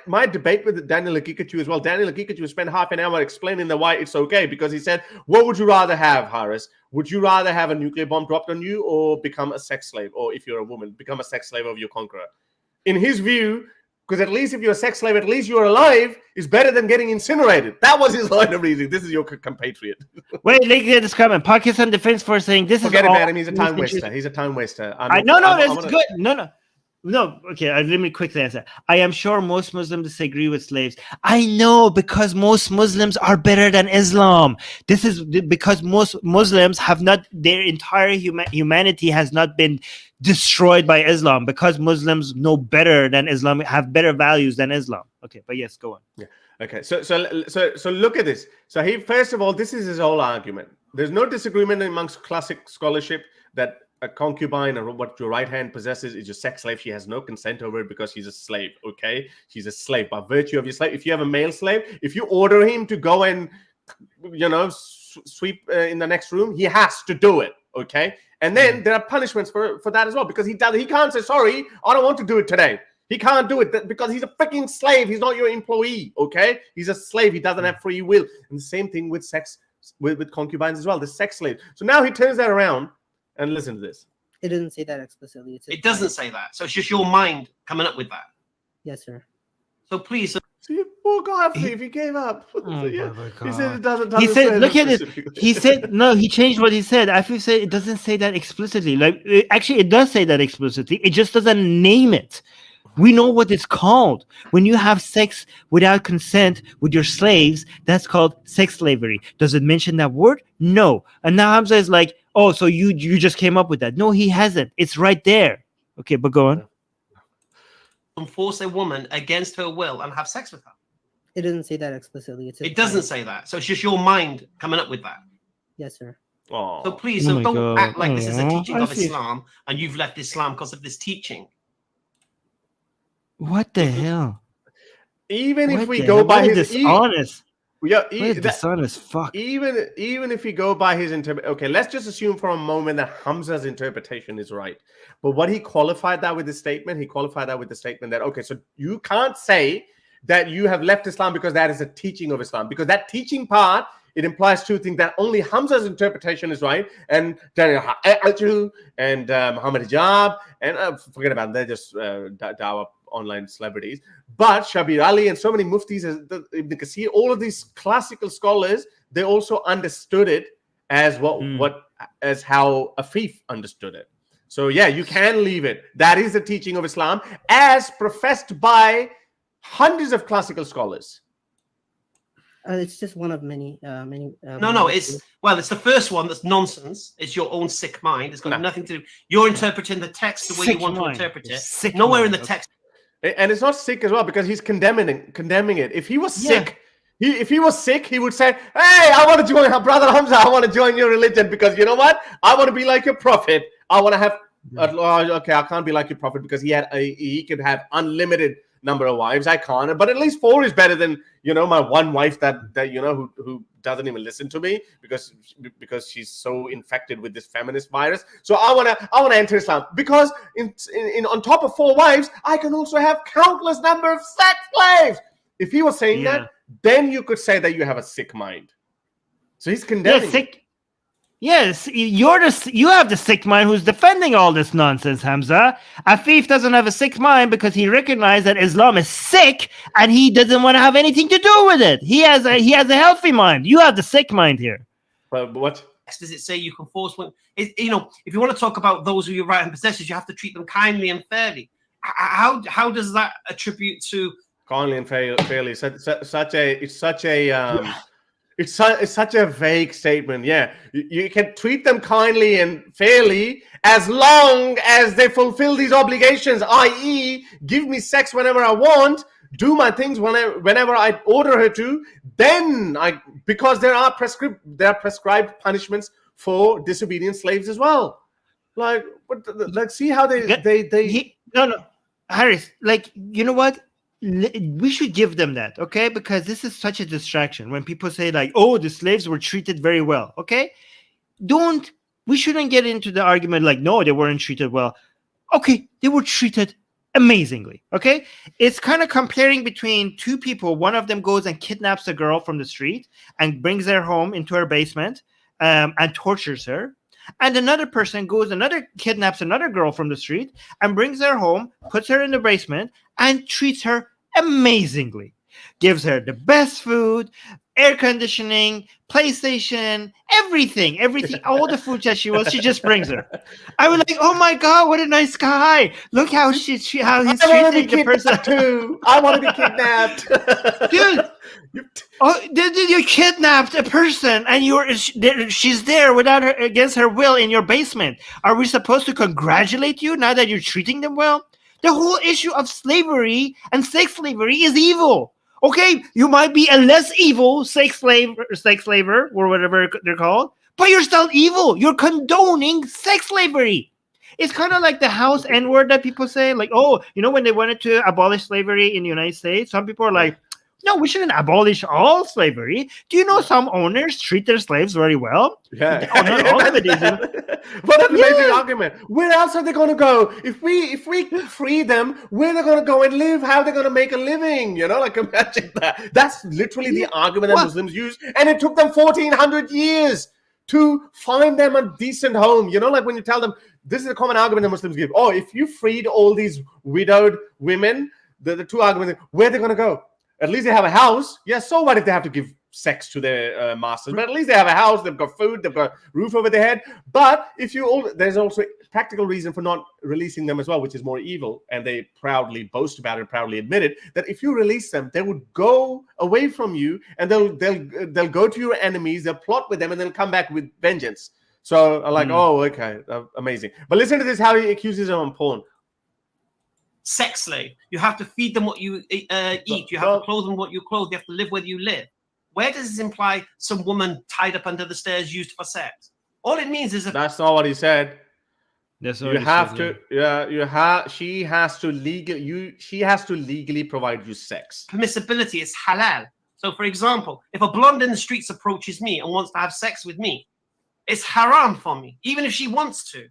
my debate with Daniel Akikachu as well. Daniel Akikachu spent half an hour explaining why it's okay, because he said, what would you rather have, Haris? Would you rather have a nuclear bomb dropped on you or become a sex slave? Or if you're a woman, become a sex slave of your conqueror? In his view, because at least if you're a sex slave, at least you're alive, is better than getting incinerated. That was his line of reasoning. This is your compatriot. Wait, let's get this comment. Pakistan Defense Force saying this Forget is all... Forget it, man. He's a time waster. He's a time waster. That's good. No, okay, let me quickly answer. I am sure most Muslims disagree with slaves. I know, because most Muslims are better than Islam. This is because most Muslims have not, their entire humanity has not been destroyed by Islam, because Muslims know better than Islam, have better values than Islam. Okay, but yes, go on. Yeah. Okay, so look at this. So first of all, this is his whole argument. There's no disagreement amongst classic scholarship that a concubine, or what your right hand possesses, is your sex slave. She has no consent over it because she's a slave. Okay, she's a slave by virtue of your slave. If you have a male slave, if you order him to go and sweep in the next room, he has to do it. Okay, and then there are punishments for that as well, because he can't say, sorry, I don't want to do it today. He can't do it because he's a freaking slave. He's not your employee. Okay, he's a slave. He doesn't have free will. And the same thing with sex, with concubines as well. The sex slave. So now he turns that around. And listen to this. It didn't say that explicitly. It doesn't say that. So it's just your mind coming up with that. Yes, sir. So please. See, poor guy, if he gave up. He said it doesn't. He said, look at it. He said, no, he changed what he said. I feel say it doesn't say that explicitly. Like, actually, it does say that explicitly. It just doesn't name it. We know what it's called. When you have sex without consent with your slaves, that's called sex slavery. Does it mention that word? No. And now Hamza is like, oh, so you just came up with that. No, he hasn't. It's right there. Okay, but go on. Force a woman against her will and have sex with her. It didn't say that explicitly. It doesn't say that. So it's just your mind coming up with that. Yes, sir. Oh. So please, don't act like this is a teaching of Islam and you've left Islam because of this teaching. What the hell? Even if we go by his dishonest. Yeah, dishonest fuck. Even if we go by his interpretation, okay, let's just assume for a moment that Hamza's interpretation is right. But what he qualified that with the statement, that, okay, so you can't say that you have left Islam because that is a teaching of Islam. Because that teaching part, it implies two things: that only Hamza's interpretation is right, and and Muhammad Hijab, and forget about them, they're just Dawah online celebrities. But Shabir Ali and so many muftis, Ibn Kasir, all of these classical scholars, they also understood it as as how Afif understood it. So yeah, you can leave it. That is the teaching of Islam as professed by hundreds of classical scholars. It's just one of many. It's the first one that's nonsense. It's your own sick mind. It's got nothing to do. You're interpreting the text the way you want to interpret it. Nowhere in the text. And it's not sick as well, because he's condemning it. If he was sick, if he was sick, he would say, "Hey, I want to join brother Hamza. I want to join your religion because you know what? I want to be like your prophet. I want to have." Okay, I can't be like your prophet because he could have unlimited number of wives. I can't, but at least 4 is better than my one wife that who doesn't even listen to me because she's so infected with this feminist virus. So I wanna enter Islam because in on top of 4 wives, I can also have countless number of sex slaves. If he was saying that, then you could say that you have a sick mind. So he's condemning. Sick. Yes, you have the sick mind who's defending all this nonsense, Hamza. Afif doesn't have a sick mind because he recognized that Islam is sick and he doesn't want to have anything to do with it. He has a healthy mind. You have the sick mind here. But what does it say? You can force women. If you want to talk about those who your right hand possesses, you have to treat them kindly and fairly. How does that attribute to kindly and fairly? It's such a vague statement. Yeah, you can treat them kindly and fairly as long as they fulfill these obligations, i.e., give me sex whenever I want, do my things whenever I order her to. Then because there are prescribed punishments for disobedient slaves as well. See how no, Haris. You know what? We should give them that, okay? Because this is such a distraction when people say oh, the slaves were treated very well, okay? We shouldn't get into the argument no, they weren't treated well. Okay, they were treated amazingly. Okay, it's kind of comparing between two people. One of them goes and kidnaps a girl from the street and brings her home into her basement and tortures her. And another person kidnaps another girl from the street and brings her home, puts her in the basement, and treats her amazingly. Gives her the best food, air conditioning, PlayStation, everything, all the food that she wants, she just brings her. I was like, oh my God, what a nice guy. Look how he's treating the person. Too. I want to be kidnapped. Dude, you kidnapped a person and she's there against her will in your basement. Are we supposed to congratulate you now that you're treating them well? The whole issue of slavery and sex slavery is evil. Okay, you might be a less evil sex slaver, or whatever they're called, but you're still evil. You're condoning sex slavery. It's kind of like the house N-word that people say, like, oh, when they wanted to abolish slavery in the United States, some people are like, no, we shouldn't abolish all slavery. Do you know some owners treat their slaves very well? Yeah. Not all of it is. What an amazing argument. Where else are they going to go? If we free them, where are they going to go and live? How are they going to make a living? Like, imagine that. That's literally the argument that Muslims use. And it took them 1,400 years to find them a decent home. Like when you tell them, this is a common argument that Muslims give. Oh, if you freed all these widowed women, the two arguments, where are they going to go? At least they have a house. Yeah, so what if they have to give sex to their masters? But at least they have a house. They've got food. They've got roof over their head. But there's also a practical reason for not releasing them as well, which is more evil. And they proudly boast about it, proudly admit it, that if you release them, they would go away from you and they'll go to your enemies. They'll plot with them and they'll come back with vengeance. So I'm like, oh, okay, amazing. But listen to this, how he accuses them on porn. Sex slave. You have to feed them what you eat. You have to clothe them what you clothe. You have to live where you live. Where does this imply some woman tied up under the stairs used for sex? All it means is that's not what he said. That's what she has to legally provide you sex. Permissibility is halal. So, for example, if a blonde in the streets approaches me and wants to have sex with me, it's haram for me, even if she wants to.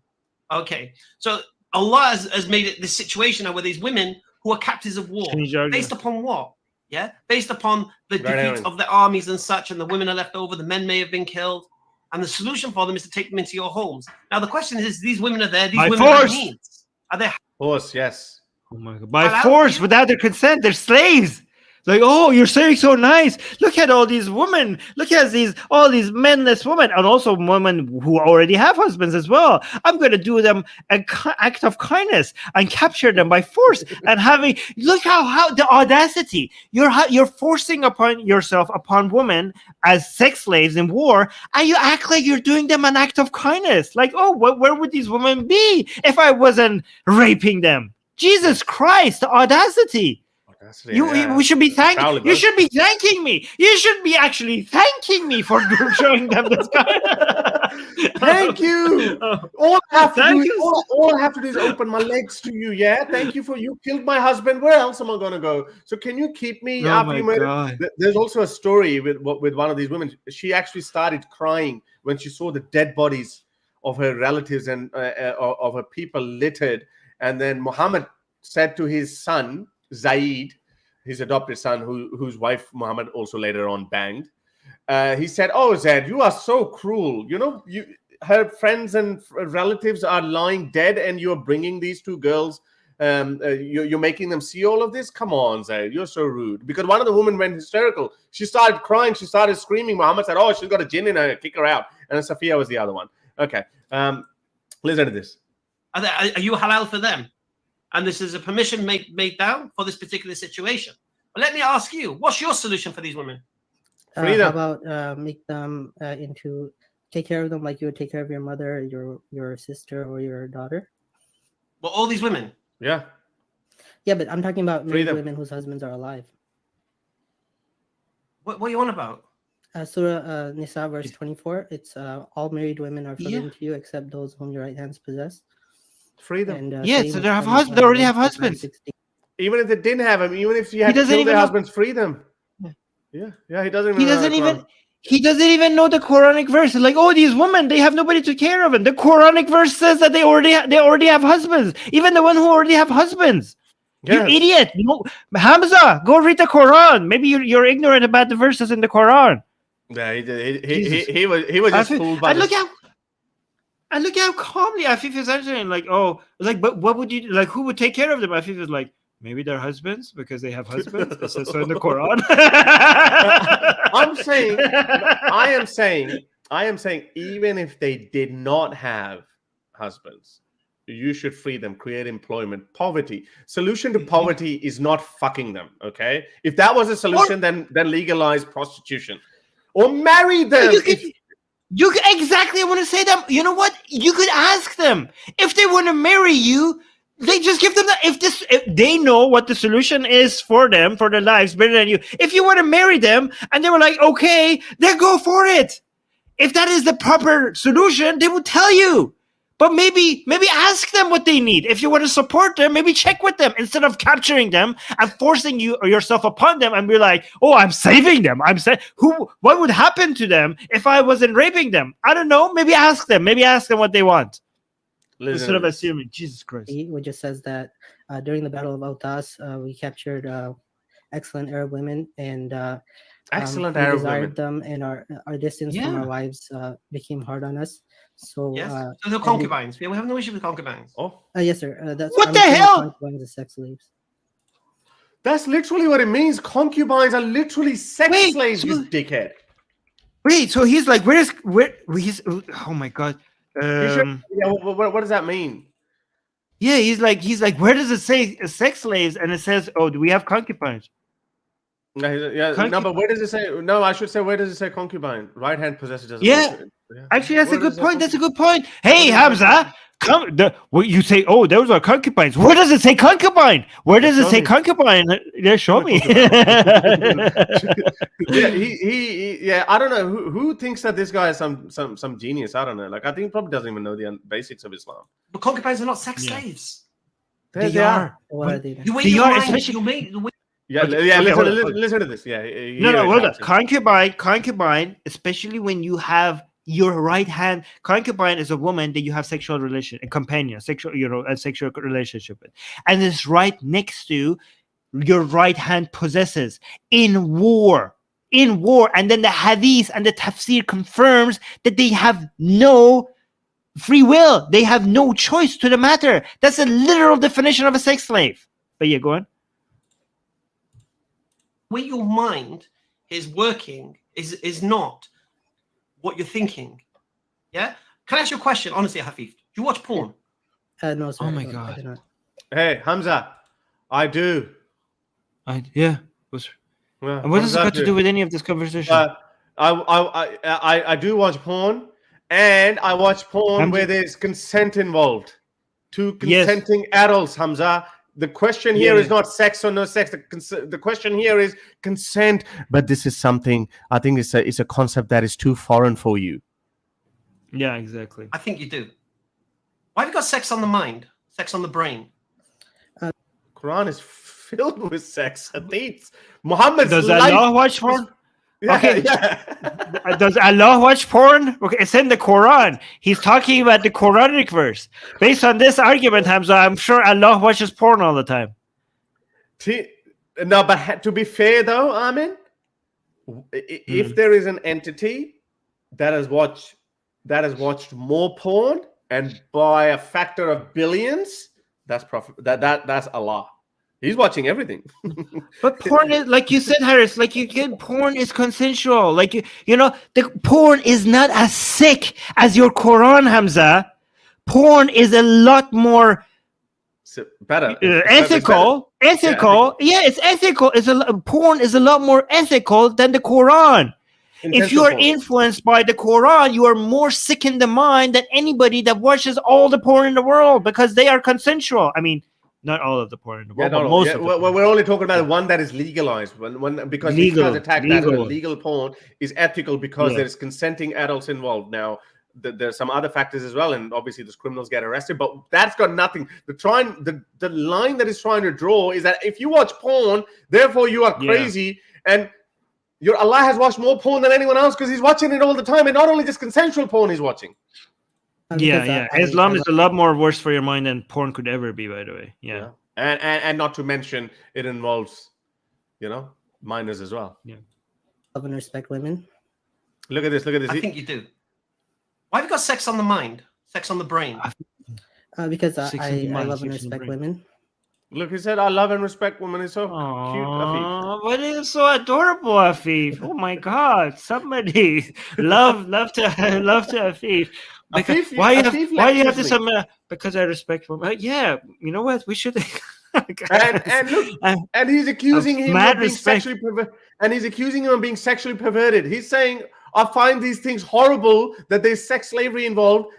Okay, so Allah has made it this situation now where these women who are captives of war, based upon what? Yeah, based upon the defeat of the armies and such, and the women are left over, the men may have been killed, and the solution for them is to take them into your homes. Now the question is, these women are there, these women have needs. Are they force? Yes. Oh my God. By force, without their consent, they're slaves. Like, oh, you're saying so nice. Look at all these women. Look at all these menless women, and also women who already have husbands as well. I'm going to do them an act of kindness and capture them by force. And look how the audacity. You're forcing upon yourself upon women as sex slaves in war, and you act like you're doing them an act of kindness. Like, oh, where would these women be if I wasn't raping them? Jesus Christ, the audacity. We should be thanking. You should be thanking me. You should be actually thanking me for showing them this kind. Thank you. All I have to do is open my legs to you. Yeah. Thank you you killed my husband. Where else am I going to go? So can you keep me after you murdered? There's also a story with one of these women. She actually started crying when she saw the dead bodies of her relatives and of her people littered. And then Muhammad said to his son Zaid, his adopted son, whose wife Muhammad also later on banged, he said, "Oh, Zaid, you are so cruel. Her friends and relatives are lying dead, and you're bringing these two girls. You're making them see all of this. Come on, Zaid, you're so rude." Because one of the women went hysterical. She started crying. She started screaming. Muhammad said, "Oh, she's got a jinn in her. Kick her out." And Safiya was the other one. Okay, listen to this. Are you halal for them? And this is a permission made down for this particular situation. But let me ask you, what's your solution for these women? How about make them take care of them like you would take care of your mother, your sister, or your daughter? Well, all these women. Yeah. Yeah, but I'm talking about married women whose husbands are alive. What are you on about? Surah Nisa, verse 24. It's all married women are forbidden to you except those whom your right hands possess. Freedom. And, so they already have husbands. Even if they didn't have them, even if you had killed their husbands, free them. Yeah, he doesn't even. He doesn't even know the Quranic verse. Like, oh, these women, they have nobody to care of them. The Quranic verse says that they already have husbands. Even the one who already have husbands. Yes. You idiot! No, Hamza, go read the Quran. Maybe you're ignorant about the verses in the Quran. Yeah, he was just fooled by this. And look how calmly Afif is answering. Like, oh, like, but what would you like? Who would take care of them? Afif is like, maybe their husbands because they have husbands. It says so in the Quran. I am saying, even if they did not have husbands, you should free them, create employment. Poverty. Solution to poverty is not fucking them. Okay, if that was a solution, then legalize prostitution or marry them. You exactly. I want to say that. You know what? You could ask them if they want to marry you. They just give them that. If they know what the solution is for them, for their lives better than you. If you want to marry them and they were like, okay, then go for it. If that is the proper solution, they will tell you. But maybe ask them what they need. If you want to support them, maybe check with them instead of capturing them and forcing you or yourself upon them and be like, oh, I'm saving them. What would happen to them if I wasn't raping them? I don't know. Maybe ask them. Maybe ask them what they want. Instead of assuming. Jesus Christ. Which just says that during the Battle of Autas, we captured excellent Arab women and excellent we Arab desired women. them, and our distance from our wives became hard on us. So yes, so they're concubines. We have no issue with concubines. Oh, yes, sir. That's what the hell? Concubines are sex slaves. That's literally what it means. Concubines are literally sex slaves. You dickhead. Wait, so he's like, where he's? Oh my god. What does that mean? Yeah, he's like, where does it say sex slaves? And it says, oh, do we have concubines? No, but where does it say? No, I should say, where does it say concubine? Right hand possessor doesn't. Yeah. Actually, that's a good point. That's a good point. Hey, Hamza, you say, oh, those are concubines. Where does it say concubine? Where does it say concubine? Yeah, show me. Yeah, I don't know who thinks that this guy is some genius. I don't know. Like, I think he probably doesn't even know the basics of Islam. But concubines are not sex slaves. They are. What are they? They are, especially. Listen to this. Yeah. No. Concubine, especially when you have your right hand. Concubine is a woman that you have sexual sexual relationship with, and it's right next to your right hand possesses in war. And then the hadith and the tafsir confirms that they have no free will. They have no choice to the matter. That's a literal definition of a sex slave. But yeah, go on. Where your mind is working is not what you're thinking. Yeah? Can I ask you a question, honestly, Hafif? Do you watch porn? No, sir. Oh my god. Hey, Hamza, I do. Yeah. What does it got to do with any of this conversation? I do watch porn, and I watch porn where there's consent involved. Two consenting adults, Hamza. The question here is not sex or no sex. The question here is consent. But this is something, I think it's a concept that is too foreign for you. Yeah, exactly. I think you do. Why have you got sex on the mind? Sex on the brain? Quran is filled with sex. Hadiths. Muhammad's Does life Allah watch porn? Yeah, okay. Yeah. Does Allah watch porn? Okay, it's in the Quran. He's talking about the Quranic verse. Based on this argument, Hamza, I'm sure Allah watches porn all the time. No, but to be fair though, Armin, if there is an entity that has watched more porn and by a factor of billions, that's that's Allah. He's watching everything. But porn is, like you said, Harris, porn is consensual. The porn is not as sick as your Quran, Hamza. Porn is a lot more better. Ethical. Ethical. Yeah, it's ethical. Porn is a lot more ethical than the Quran. If you are influenced by the Quran, you are more sick in the mind than anybody that watches all the porn in the world because they are consensual. I mean, not all of the porn in the world, but most of it. We're only talking about one that is legalized. Because legal porn is ethical because there's consenting adults involved. Now, there's some other factors as well, and obviously those criminals get arrested, but that's got nothing. The line that is trying to draw is that if you watch porn, therefore you are crazy, and your Allah has watched more porn than anyone else because he's watching it all the time, and not only just consensual porn he's watching. Islam is a lot more worse for your mind than porn could ever be, by the way. Yeah. and not to mention it involves, minors as well. Yeah. Love and respect women. Look at this. I think you do. Why have you got sex on the mind? Sex on the brain? Because I sex love and on the respect brain. women. Look, he said, I love and respect women. It's so cute, Afif. But it's so adorable, Afif. Oh my God! Somebody love to Afif. Because, why do you have this? Because I respect women. Yeah, you know what? We should. and look, and he's accusing him of being respect. sexually perverted. And he's accusing him of being sexually perverted. He's saying, I find these things horrible, that there's sex slavery involved.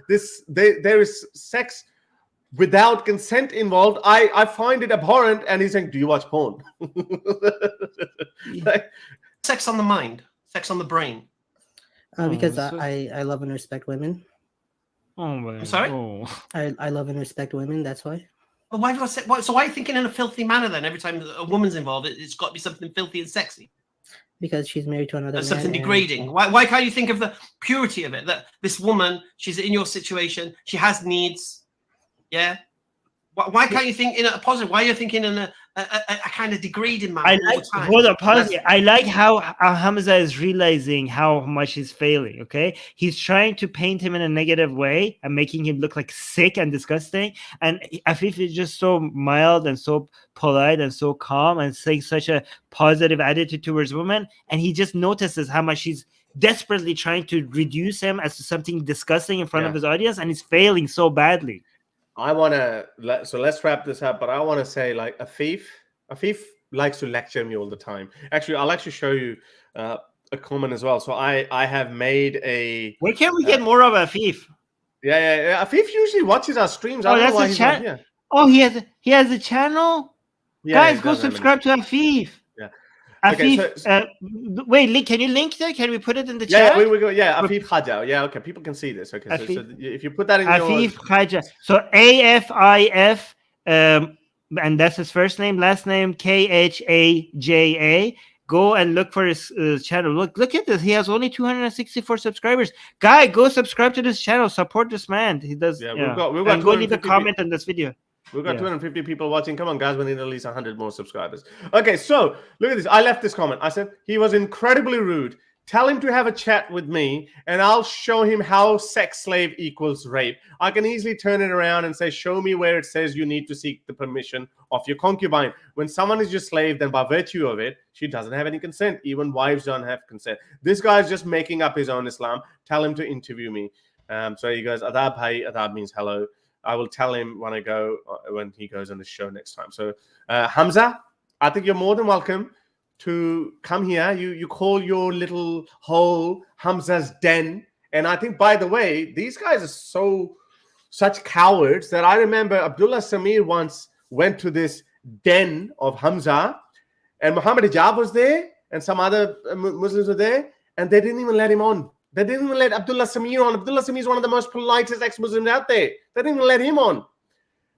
There is sex without consent involved. I find it abhorrent. And he's saying, do you watch porn? Sex on the mind, sex on the brain. Because I love and respect women. Oh man! I'm sorry? Oh. I love and respect women. That's why. Well, why have you got sex? So why are you thinking in a filthy manner then? Every time a woman's involved, it's got to be something filthy and sexy. Because she's married to another man. Something degrading. Why can't you think of the purity of it? That this woman, she's in your situation, she has needs. Yeah. Why can't you think in a positive? Why are you thinking in a kind of degrading manner all the time? Hold on, pause it. I like how Hamza is realizing how much he's failing. Okay, he's trying to paint him in a negative way and making him look like sick and disgusting. And Afif is just so mild and so polite and so calm and saying such a positive attitude towards women. And he just notices how much he's desperately trying to reduce him as to something disgusting in front of his audience, and he's failing so badly. I want to, let's wrap this up, but I want to say, like, Afif likes to lecture me all the time. Actually, I'll actually show you a comment as well. So I have made a... Where can we get more of Afif? Yeah. Afif usually watches our streams. Oh, I don't know why that's he's not here. Oh, he has a channel? Yeah, guys, go subscribe to Afif. Yeah. Afif, Okay, wait, can you link that? Can we put it in the chat? chat? We go. Yeah, Afif Khaja. Yeah, okay, people can see this. Okay, so if you put that in Afif Khaja. So AFIF, and that's his first name, last name KHAJA. Go and look for his channel. Look at this. He has only 264 subscribers. Guy, go subscribe to this channel. Support this man. He does. Yeah, yeah. we've got and go leave a comment on this video. We've got 250 people watching. Come on, guys. We need at least 100 more subscribers. Okay, so look at this. I left this comment. I said, he was incredibly rude. Tell him to have a chat with me, and I'll show him how sex slave equals rape. I can easily turn it around and say, show me where it says you need to seek the permission of your concubine. When someone is your slave, then by virtue of it, she doesn't have any consent. Even wives don't have consent. This guy's just making up his own Islam. Tell him to interview me. So he goes, Adab, hi. Adab means hello. I will tell him when he goes on the show next time. So Hamza, I think you're more than welcome to come here. You call your little hole Hamza's den. And I think, by the way, these guys are such cowards that I remember Abdullah Samir once went to this den of Hamza, and Muhammad Hijab was there and some other Muslims were there, and they didn't even let him on. They didn't even let Abdullah Samir on. Abdullah Samir is one of the most politest ex-Muslims out there. They didn't even let him on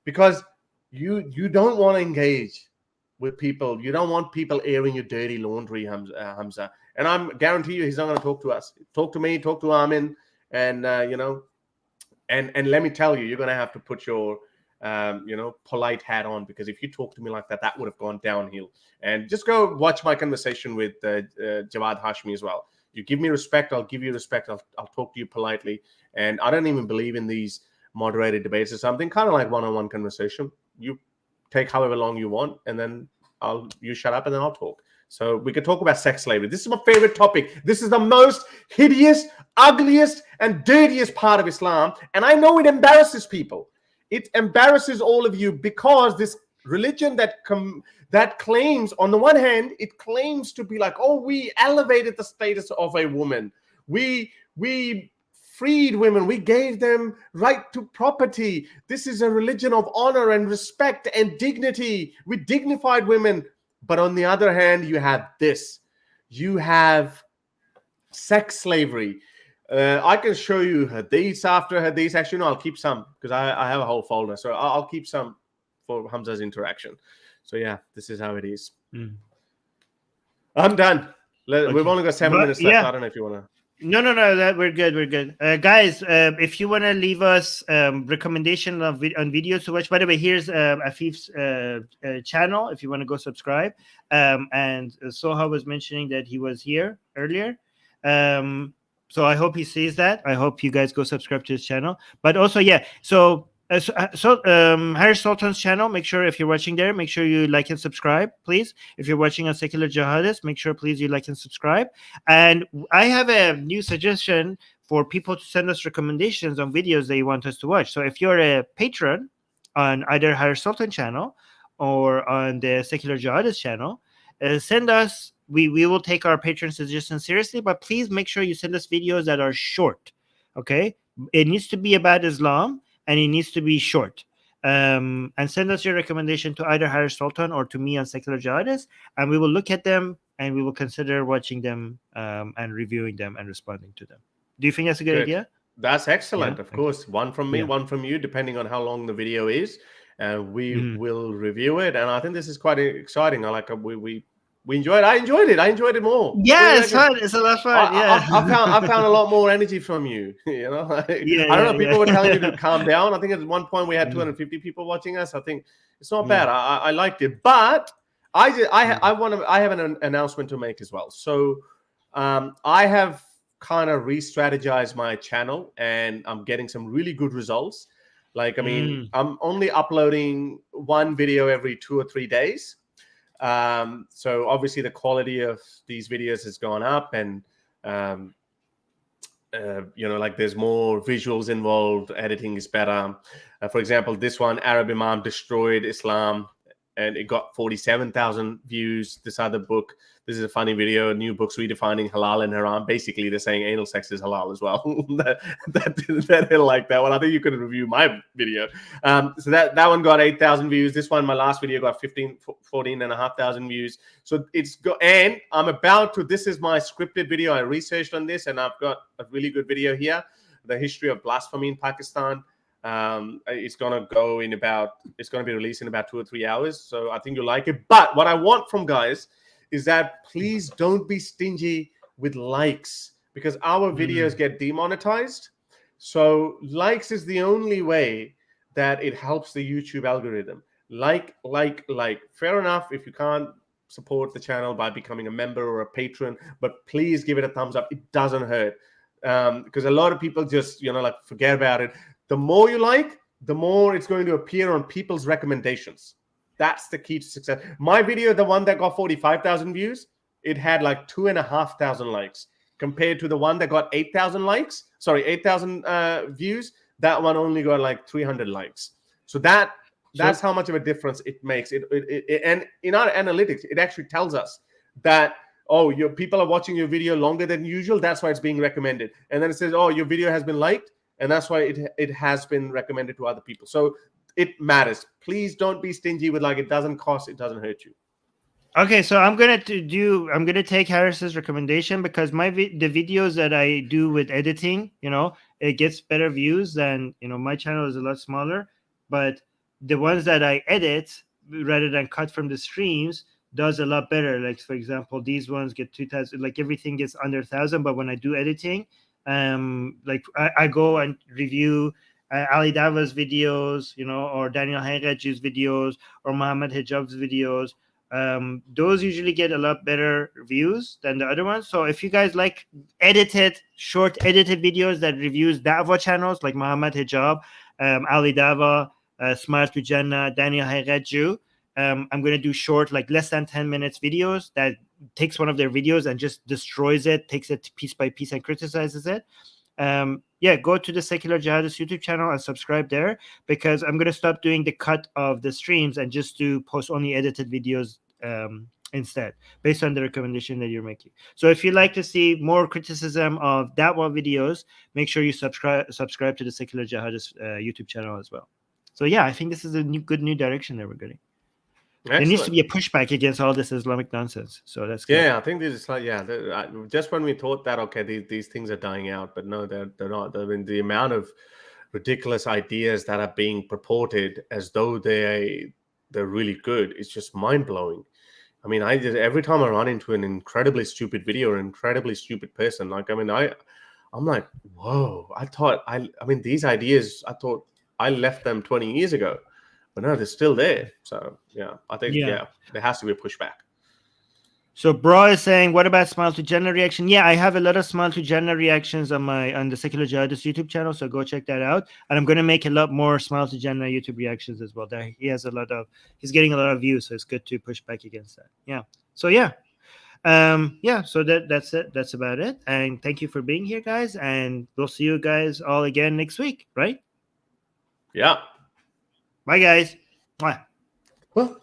because you don't want to engage with people. You don't want people airing your dirty laundry, Hamza. And I guarantee you, he's not going to talk to us. Talk to me, talk to Armin, and and let me tell you, you're going to have to put your polite hat on, because if you talk to me like that, that would have gone downhill. And just go watch my conversation with Jawad Hashmi as well. You give me respect, I'll give you respect. I'll talk to you politely. And I don't even believe in these moderated debates or something, kind of like one-on-one conversation. You take however long you want, and then you shut up and then I'll talk. So we could talk about sex slavery. This is my favorite topic. This is the most hideous, ugliest, and dirtiest part of Islam. And I know it embarrasses people. It embarrasses all of you, because this religion that claims, on the one hand, it claims to be like, oh, we elevated the status of a woman. We freed women. We gave them right to property. This is a religion of honor and respect and dignity. We dignified women. But on the other hand, you have this. You have sex slavery. I can show you hadiths after hadiths. Actually, no, I'll keep some, because I have a whole folder. So I'll keep some for Hamza's interaction. So yeah, this is how it is. I'm done. We've only got 7 minutes left. I don't know if you want to. No. That we're good. Guys, if you want to leave us recommendation on videos to watch. By the way, here's Afif's channel. If you want to go subscribe. And Soha was mentioning that he was here earlier. So I hope he sees that. I hope you guys go subscribe to his channel. But also, yeah. So Harris Sultan's channel. Make sure if you're watching there, make sure you like and subscribe, please. If you're watching on Secular Jihadists, make sure please you like and subscribe. And I have a new suggestion for people to send us recommendations on videos they want us to watch. So if you're a patron on either Harris Sultan channel or on the Secular Jihadists channel, send us. We will take our patron suggestions seriously, but please make sure you send us videos that are short. Okay, it needs to be about Islam. And it needs to be short. And send us your recommendation to either Harris Sultan or to me on Secular Jihadists, and we will look at them and we will consider watching them and reviewing them and responding to them. Do you think that's a good idea? That's excellent. Yeah, of course, one from me, one from you, depending on how long the video is. We will review it, and I think this is quite exciting. I like we enjoyed. I enjoyed it. I enjoyed it more. Yeah, it's fun. It's a lot of fun. I found a lot more energy from you. You know, I don't know. People were telling you to calm down. I think at one point we had 250 people watching us. I think it's not bad. I liked it, but I have an announcement to make as well. So I have kind of re-strategized my channel, and I'm getting some really good results. Like, I mean, I'm only uploading one video every 2 or 3 days. So obviously the quality of these videos has gone up, and like there's more visuals involved. Editing is better. For example, this one, Arab Imam destroyed Islam, and it got 47,000 views. This other book, this is a funny video, new books redefining halal and haram. Basically, they're saying anal sex is halal as well. that like that one. I think you could review my video. So that one got 8,000 views. This one, my last video, got 14,500 views. So and I'm about to, this is my scripted video. I researched on this, and I've got a really good video here. The history of blasphemy in Pakistan. It's gonna be released in about 2 or 3 hours. So I think you'll like it. But what I want from guys is that please don't be stingy with likes, because our videos get demonetized. So likes is the only way that it helps the YouTube algorithm. Like. Fair enough if you can't support the channel by becoming a member or a patron, but please give it a thumbs up. It doesn't hurt. Because a lot of people just, forget about it. The more you like, the more it's going to appear on people's recommendations. That's the key to success. My video, the one that got 45,000 views, it had like 2,500 likes compared to the one that got 8,000 views. That one only got like 300 likes. So that's how much of a difference it makes. And in our analytics, it actually tells us that, your people are watching your video longer than usual. That's why it's being recommended. And then it says, your video has been liked, and that's why it has been recommended to other people. So it matters. Please don't be stingy with it doesn't cost, it doesn't hurt you. Okay, so I'm gonna take Harris's recommendation, because the videos that I do with editing, it gets better views than, my channel is a lot smaller, but the ones that I edit rather than cut from the streams does a lot better. Like, for example, these ones get 2,000, like everything gets under 1,000, but when I do editing, like I go and review Ali Dawah's videos, or Daniel Hayreji's videos, or Muhammad Hijab's videos. Those usually get a lot better views than the other ones. So if you guys like short edited videos that reviews Dawah channels like Muhammad Hijab, Ali Dawah, Smart to Jannah, Daniel Hayreji, I'm going to do short, like less than 10 minutes videos that takes one of their videos and just destroys it, takes it piece by piece and criticizes it. Go to the Secular Jihadists YouTube channel and subscribe there, because I'm going to stop doing the cut of the streams and just do post only edited videos instead, based on the recommendation that you're making. So if you'd like to see more criticism of Dawah videos, make sure you subscribe to the Secular Jihadists YouTube channel as well. So yeah, I think this is a good new direction that we're getting. Excellent. There needs to be a pushback against all this Islamic nonsense. So that's good. Yeah, I think this is like, just when we thought that, okay, these things are dying out, but no, they're not. I mean, the amount of ridiculous ideas that are being purported as though they're really good is just mind-blowing. I mean, every time I run into an incredibly stupid video or an incredibly stupid person, like, I mean, I'm like, whoa! I mean, these ideas, I thought I left them 20 years ago, but no, they're still there. So yeah, I think there has to be a pushback. So Bra is saying, what about Smile to Jannah reaction? Yeah, I have a lot of Smile to Jannah reactions on the Secular Jihadists YouTube channel, so go check that out. And I'm going to make a lot more Smile to Jannah YouTube reactions as well. There, he's getting a lot of views, so it's good to push back against that. Yeah. So so that's it. That's about it. And thank you for being here, guys. And we'll see you guys all again next week, right? Yeah. Bye, guys. Mwah. Well.